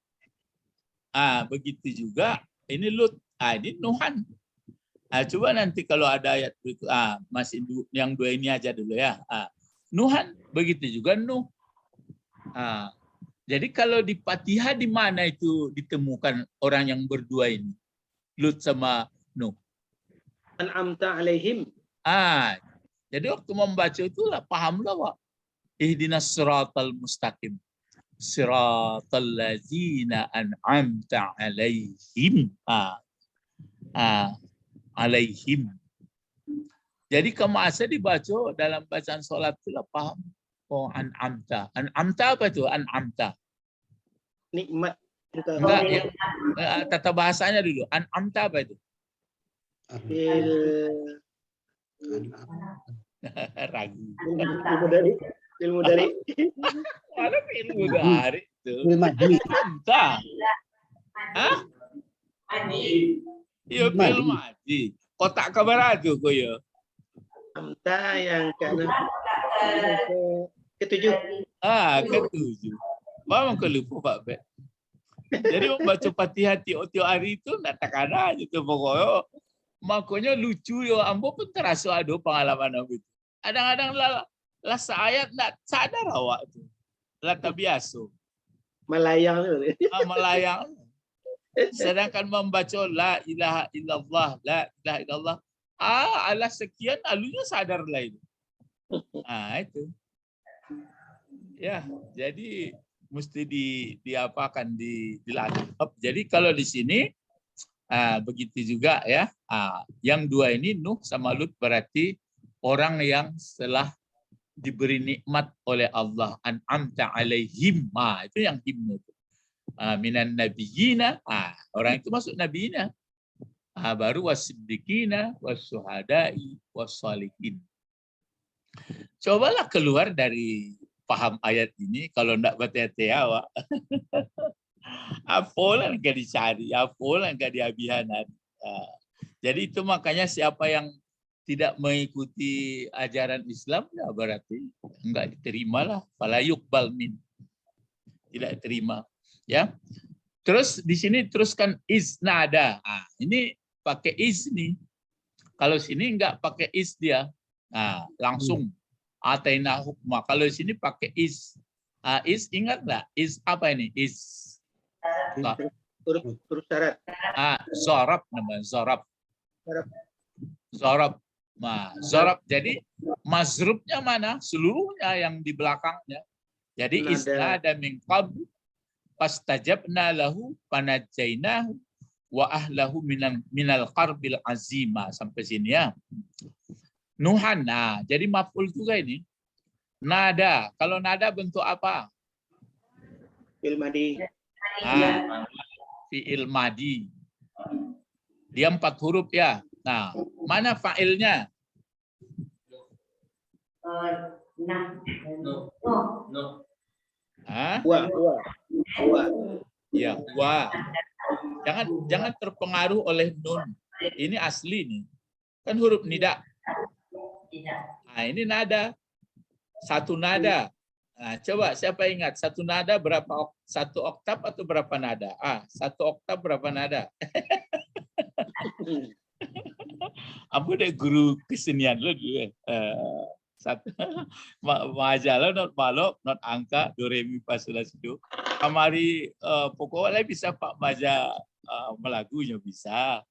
Begitu juga ini Lut. Ini Nuhan. Coba nanti kalau ada ayat berikut. Masih yang 2 ini aja dulu ya. Nuhan. Begitu juga Nuh. Jadi kalau di Fatihah di mana itu ditemukan orang yang berdua ini? Lut sama Nuh. An'amta alaihim. Jadi waktu membaca itulah pahamlah, Pak. Ihdinas siratal mustaqim. Siratal ladzina an'amta alaihim. Alaihim. Jadi kemasa dibaca dalam bacaan sholat itulah paham. Oh, an'amta. An'amta apa itu? An'amta. Nikmat. Enggak, ya. Tata bahasanya dulu. An'amta apa itu? Ragu. Ilmu dari. Mana ilmu dari itu? An'amta. Hah? Iya, ilmu mati. Kotak kabar aja kok ya. Amta yang ketujuh. Ketujuh. Memang kelupa Pak Bet. Jadi membaca Fatihah tiap hari itu nak takkan aja tuh pokoknya. Makanya lucu ya, ambo pun terasa ada pengalaman aku itu. Kadang-kadang lah ayat nak sadar awak tu. Lah tak biasa. Melayang. Melayang. Sedangkan membaca la ilaha illallah, la ilaha illallah. Alah sekian alunya sadar lah itu. Itu. Ya, jadi mesti diapakan dilatih. Jadi kalau di sini begitu juga ya. Yang dua ini Nuh sama Lut berarti orang yang setelah diberi nikmat oleh Allah, an'amta alaihim. Itu yang himnya itu. Minan nabiyina. Orang itu masuk nabiyina. Baru wasiddiqina wasuhadai wassalihin. Cobalah keluar dari paham ayat ini kalau enggak berhati-hati awak. Apalah enggak dicari, apalah enggak diabihanan. Jadi itu makanya siapa yang tidak mengikuti ajaran Islam ya berarti enggak diterimalah, fala yuqbal min. Tidak terima, ya. Terus di sini teruskan isnada. Ini pakai is nih. Kalau sini enggak pakai is dia. Langsung ataina hukma. Kalau di sini pakai is. Is ingat enggak? Is apa ini? Is. Huruf syarat. Zorab namanya, zorab. Zorab. Zorab. Jadi mazrubnya mana? Seluruhnya yang di belakangnya. Jadi isnada min qabl fastajabna lahu panajjainahu wa ahlahu minal qarbil azima. Sampai sini ya. Nuhan. Jadi maf'ul juga ini. Nada. Kalau nada bentuk apa? Fi'il madi. Fi'il madi. Dia 4 huruf ya. Nah, mana fa'ilnya? Ya, wa. Jangan terpengaruh oleh nun. Ini asli nih. Kan huruf nida. Ini nada. Satu nada. Coba siapa ingat satu nada berapa? Satu oktav atau berapa nada? Satu oktav berapa nada? Aku deh guru kesenian lo dulu. Satu majalah not balok not angka do re mi fa sol la si do. Kamari pokoknya bisa Pak baca melagunya bisa.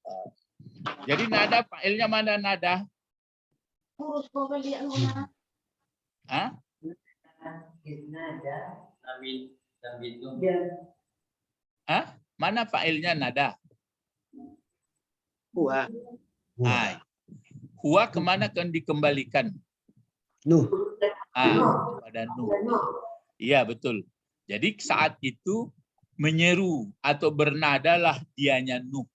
Jadi nada fa'ilnya mana nada? Mana fa'ilnya nada? Huwa. Huwa kemana kan dikembalikan? Nuh. Pada Nuh. Iya betul. Jadi saat itu menyeru atau bernadalah dianya Nuh.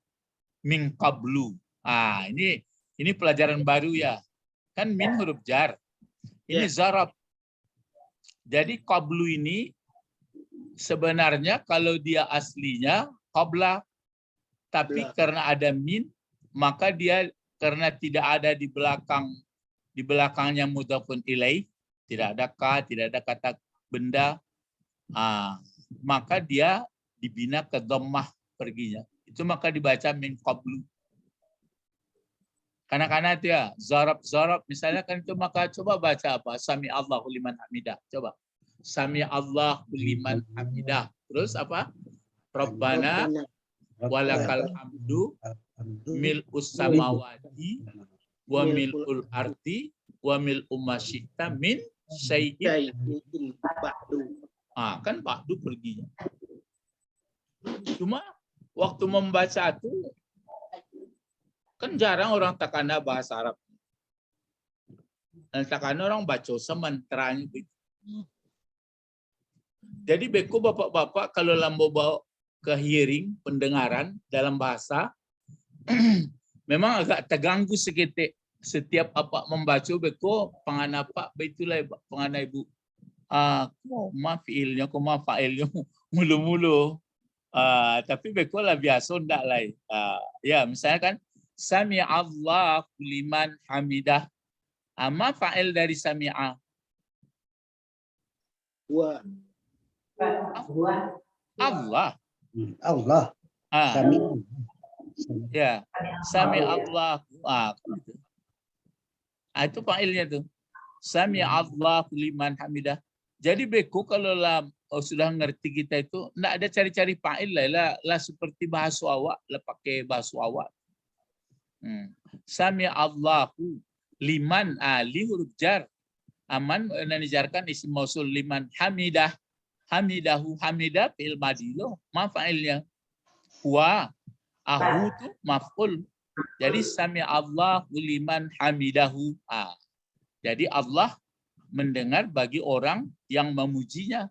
Min qablu. Ini pelajaran baru ya. Kan min huruf jar. Ini zarab. Jadi qablu ini sebenarnya kalau dia aslinya qabla, tapi karena ada min maka dia karena tidak ada di belakangnya mudhafun ilaih, tidak ada ka, tidak ada kata benda, maka dia dibina ke dhammah perginya. Itu maka dibaca min qablu. Karena itu ya zarab misalnya kan itu maka coba baca apa? Sami Allahu liman hamidah. Coba. Sami Allahu liman hamidah. Terus apa? Rabbana walakal hamdu mil'us samawati wa mil'ul ardi wa mil'u ma syi'ta min syai'in. Kan ba'du perginya. Cuma waktu membaca itu kan jarang orang takana bahasa Arab. Dan takana orang baca sementeranya gitu. Jadi beko bapak-bapak kalau lambo bawa ke hearing pendengaran dalam bahasa memang agak terganggu seketik setiap apa membaca beko panganapa beitulah pangana ibu ma fiilnya ma fa'ilnya mulu-mulu tapi beko lah biasa ndak lah ya misalnya kan sami Allahu liman hamidah ma fa'il dari sami'a Allah. Ya, sami Allah. Itu fa'ilnya tuh. Sami Allah liman hamidah. Jadi beku kalau sudah ngerti kita itu enggak ada cari-cari fa'il lah seperti bahasa awak, lah pakai bahasa awak. Sami Allahu liman li huruf jar. Aman menjarkan isim mausul liman hamidah. Hamidahu hamidah fi'il madhi loh, ma fa'ilnya. Wa ahu tu maf'ul. Jadi sami Allahu liman hamidahu. Jadi Allah mendengar bagi orang yang memujinya.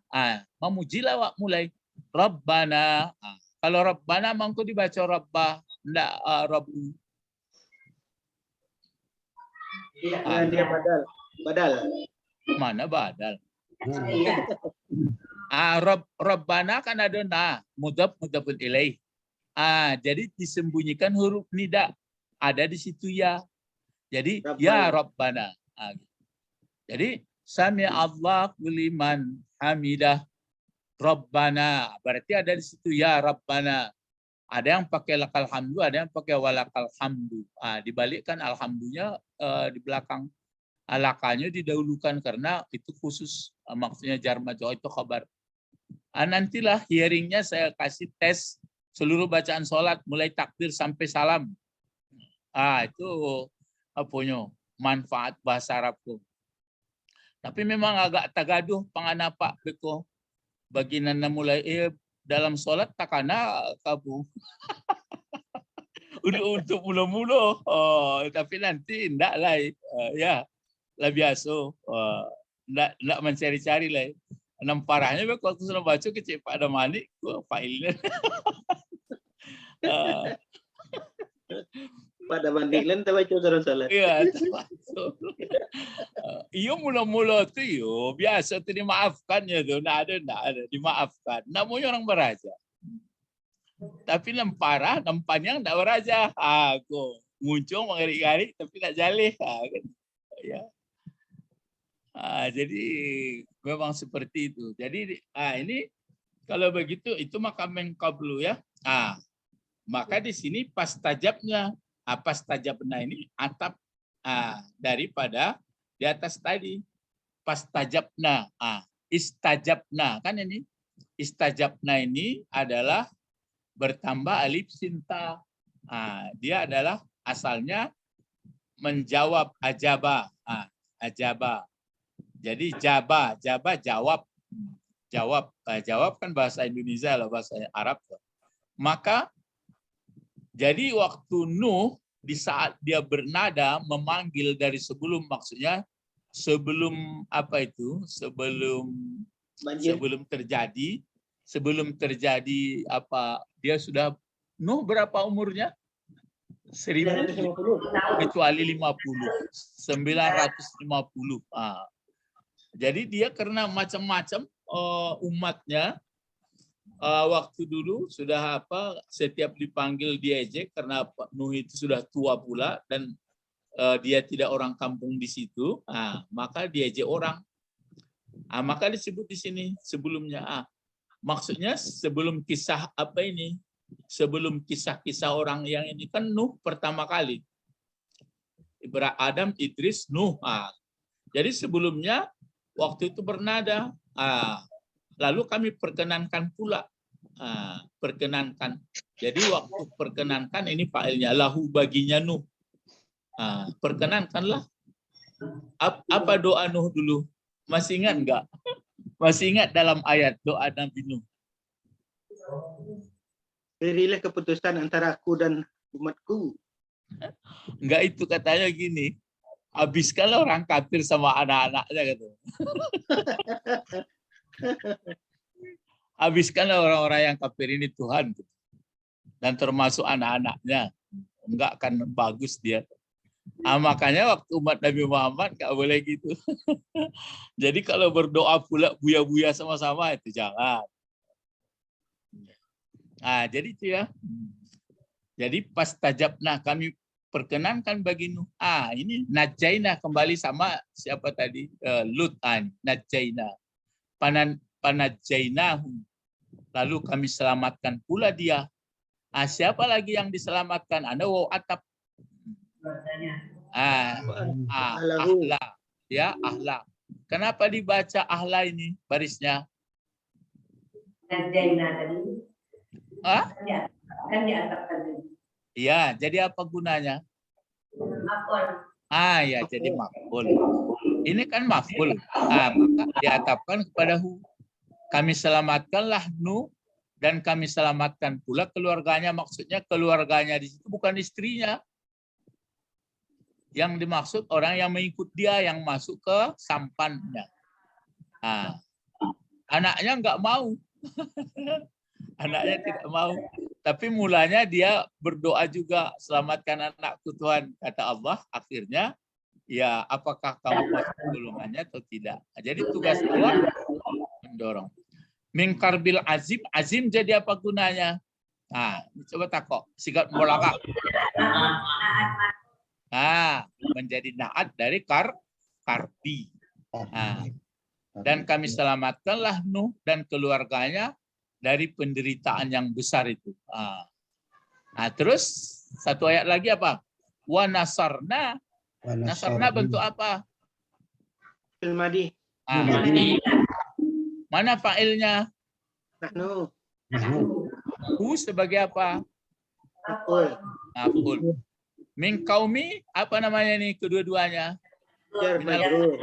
Memujilah wak mulai. Rabbana. Kalau Rabbana mangko dibaca Rabbah, enggak Rabbu. Dia badal. Mana badal? Rabbana kan ada mudhaf ilaih. Jadi disembunyikan huruf nida. Ada di situ ya. Jadi Rabbana. Ya Rabbana. Jadi sami Allahu liman hamidah. Rabbana. Berarti ada di situ ya Rabbana. Ada yang pakai lakal hamdu, ada yang pakai walakal hamdu. Dibalikkan alhamdulillah di belakang. Lakalnya didahulukan karena itu khusus maksudnya jar majrur itu khabar. Nantilah hearingnya saya kasih tes seluruh bacaan sholat mulai takbir sampai salam. Itu apanya manfaat bahasa Arabku. Tapi memang agak tagaduh panganapa beko baginana mulai dalam sholat takana kabu. Untuk mula-mula tapi nanti enggak lah ya. Lah biasa, nak mencari-cari lah. Enam parahnya waktu sudah baca kecil Pak Damani, failnya. Pada mandilan tapi baca salah. Iya, iyo mula-mula tu iyo biasa tu dimaafkannya tu, ndak ada dimaafkan. Namanya orang beraja. Tapi parah, nampaknya ndak beraja. Aku muncul mengari-ngari tapi tak jalih. Kan. Ya. Jadi memang seperti itu. Jadi ini kalau begitu itu maka mengqablu ya. Maka di sini pastajabnya pastajabna ini atap daripada di atas tadi pastajabna. Istajabna kan ini. Istajabna ini adalah bertambah alif sinta. Dia adalah asalnya menjawab ajaba. Ajaba. Jadi jawab. Jawab kan bahasa Indonesia lah, bahasa Arab. Maka jadi waktu Nuh di saat dia bernada memanggil dari sebelum maksudnya sebelum apa itu? Sebelum terjadi apa dia sudah Nuh berapa umurnya? 1000 kecuali 50. 950. Jadi dia karena macam-macam umatnya waktu dulu sudah setiap dipanggil diejek karena Nuh itu sudah tua pula dan dia tidak orang kampung di situ, maka diejek orang. Maka disebut di sini sebelumnya. Maksudnya sebelum kisah apa ini? Sebelum kisah-kisah orang yang ini kan Nuh pertama kali. Adam, Idris, Nuh. Jadi sebelumnya waktu itu bernada Lalu kami perkenankan pula. Perkenankan. Jadi waktu perkenankan ini fa'ilnya lahu baginya Nuh. Perkenankanlah. Apa doa Nuh dulu? Masih ingat enggak? Masih ingat dalam ayat doa Nabi Nuh? Berilah keputusan antara aku dan umatku. Enggak, itu katanya gini. Habiskanlah orang kafir sama anak-anaknya gitu. Habiskanlah orang-orang yang kafir ini Tuhan. Dan termasuk anak-anaknya. Enggak akan bagus dia. Makanya waktu umat Nabi Muhammad nggak boleh gitu. Jadi kalau berdoa pula buya-buya sama-sama itu jangan. Jadi itu ya. Jadi pas tajabna kami perkenankan bagi Nuh. Ini najaina kembali sama siapa tadi? Lut. Najaina. Panajainahum. Lalu kami selamatkan pula dia. Siapa lagi yang diselamatkan? Anda atap. Ahla. Ya, ahla. Kenapa dibaca ahla ini barisnya? Najaina tadi. Kan di atap tadi. Iya, jadi apa gunanya? Maf'ul. Ya, jadi maf'ul. Ini kan maf'ul. Maka diatapkan kepada hu. Kami selamatkanlah Nuh dan kami selamatkan pula keluarganya. Maksudnya keluarganya di situ bukan istrinya. Yang dimaksud orang yang mengikut dia, yang masuk ke sampannya. Anaknya nggak mau. Anaknya tidak mau. Tapi mulanya dia berdoa juga, selamatkan anakku Tuhan. Kata Allah, akhirnya, ya apakah kamu masuk golongannya atau tidak. Jadi tugas Allah mendorong. Mingkarbil azim, azim jadi apa gunanya? Coba takok, sigat molaka. Menjadi naat dari karbi. Dan kami selamatkanlah Nuh dan keluarganya dari penderitaan yang besar itu. Terus satu ayat lagi apa? Wa nasarna. Nasarna bentuk apa? Filmadi. Mana fa'ilnya? Nahnu. Hu sebagai apa? Maf'ul. Min qaumi, apa namanya ini kedua-duanya? Jar majrur.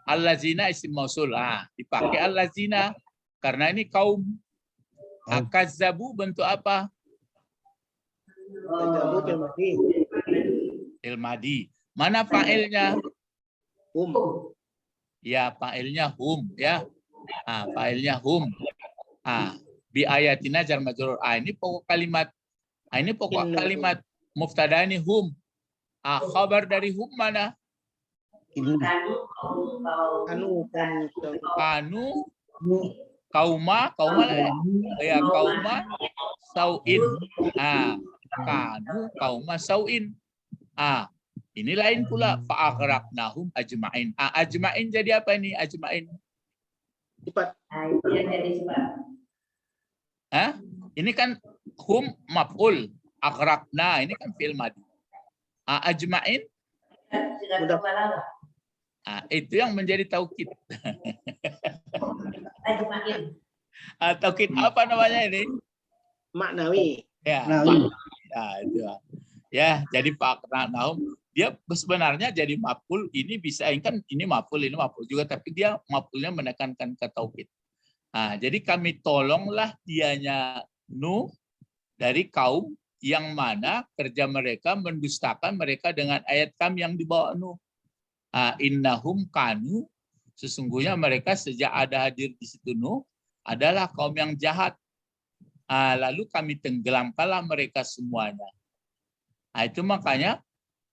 Allazina isim mausul. Dipakai allazina karena ini kaum. Kazzabu bentuk apa? Ilmadi. Mana fa'ilnya? Hum. Ya, fa'ilnya hum ya. Fa'ilnya hum. Bi ayatina jar majrur. Ini pokok kalimat. Ini pokok kalimat mubtada ini hum. Khabar dari hum mana? Kanu kauma ya kauma sauin. Kanu kauma sauin. Ini lain pula fa'aghraqnahum ajma'in. Ajma'in jadi apa ini ajma'in? Cepat. Ini kan hum maf'ul, aghraqna ini kan fi'il madhi. Ajma'in itu yang menjadi taukid. Ajma'in. Taukid apa namanya ini? Maknawi. Ya. Itu. Ya, jadi fa'aghraqnahum dia sebenarnya jadi maf'ul ini bisa kan ini maf'ul juga tapi dia maf'ulnya menekankan ke taukid. Jadi kami tolonglah dianya Nuh dari kaum yang mana kerja mereka mendustakan mereka dengan ayat kami yang dibawa Nuh. Innahum kanu, sesungguhnya mereka sejak ada hadir di situ Nuh adalah kaum yang jahat. Lalu kami tenggelamkanlah mereka semuanya. Itu makanya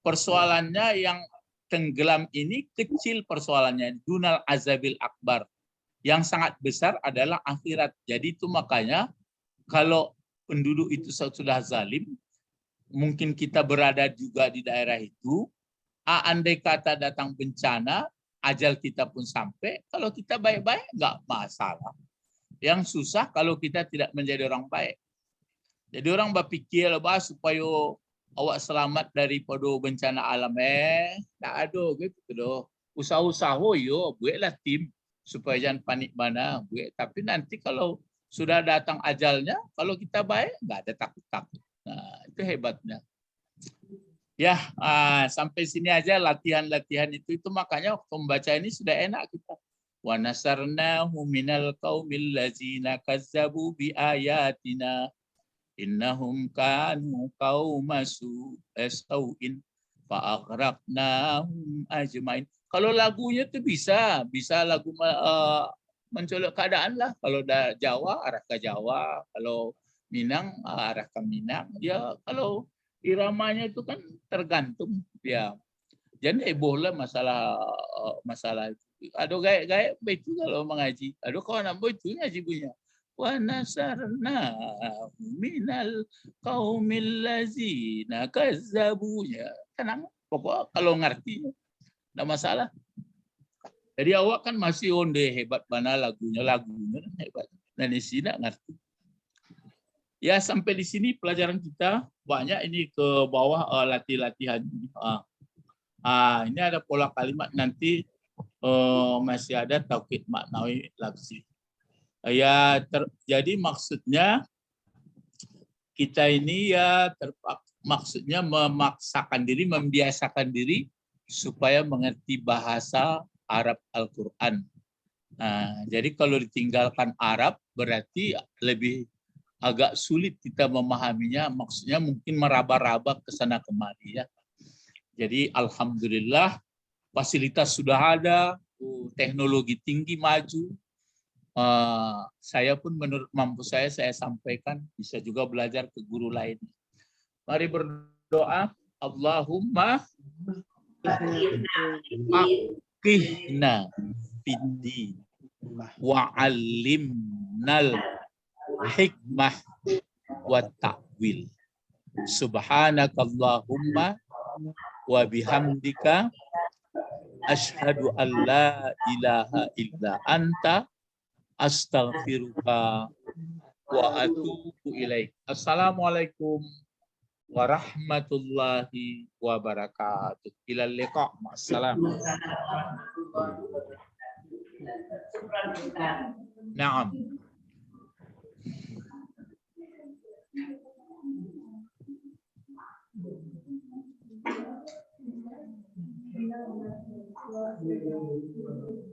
persoalannya yang tenggelam ini kecil persoalannya, dunal azabil akbar. Yang sangat besar adalah akhirat. Jadi itu makanya kalau penduduk itu sudah zalim, mungkin kita berada juga di daerah itu, andai kata datang bencana, ajal kita pun sampai, kalau kita baik-baik nggak masalah. Yang susah kalau kita tidak menjadi orang baik. Jadi orang berpikir supaya awak selamat daripada bencana alam tak ada gitu loh. Usaha-usaha yo buatlah tim supaya jangan panik mana. Tapi nanti kalau sudah datang ajalnya, kalau kita baik, nggak ada takut-takut. Nah, itu hebatnya. Ya, sampai sini aja latihan-latihan itu makanya waktu membaca ini sudah enak kita. Wa nasarnahu minal qaumil ladzina kazzabu bi ayatina innahum kanu qauma sau'in fa aghraqnahum ajmain. Kalau lagunya tuh bisa lagu mencolok keadaan lah. Kalau Jawa arah ke Jawa, kalau Minang arah ke Minang. Ya kalau iramanya itu kan tergantung ya. Jadi boleh masalah itu. Aduh gaya itu kalau mengaji. Aduh kawan ambo itu ngaji punya. Wa nasarna minal qaumil ladzina kazzabunya. Tenang, pokok kalau ngerti enggak masalah. Jadi awak kan masih onde hebat mana lagunya hebat. Dan di sini ngerti. Ya sampai di sini pelajaran kita banyak ini ke bawah latihan. Ini ada pola kalimat nanti masih ada taukid maknawi lafzi. Ya jadi maksudnya kita ini ya maksudnya memaksakan diri, membiasakan diri supaya mengerti bahasa Arab Al-Qur'an. Jadi kalau ditinggalkan Arab berarti lebih agak sulit kita memahaminya, maksudnya mungkin meraba-raba ke sana kemari ya. Jadi alhamdulillah fasilitas sudah ada, teknologi tinggi maju. Saya pun menurut mampu saya sampaikan, bisa juga belajar ke guru lain. Mari berdoa. Allahumma faqihna fid-din wa 'allimnal hikmah wa ta'wil. Subhanakallahumma wa bihamdika asyhadu an la ilaha illa anta astaghfiruka wa atubu ilaik. Assalamualaikum warahmatullahi wabarakatuh. Ilal liqa. Ma'assalam. Naam. Thank you.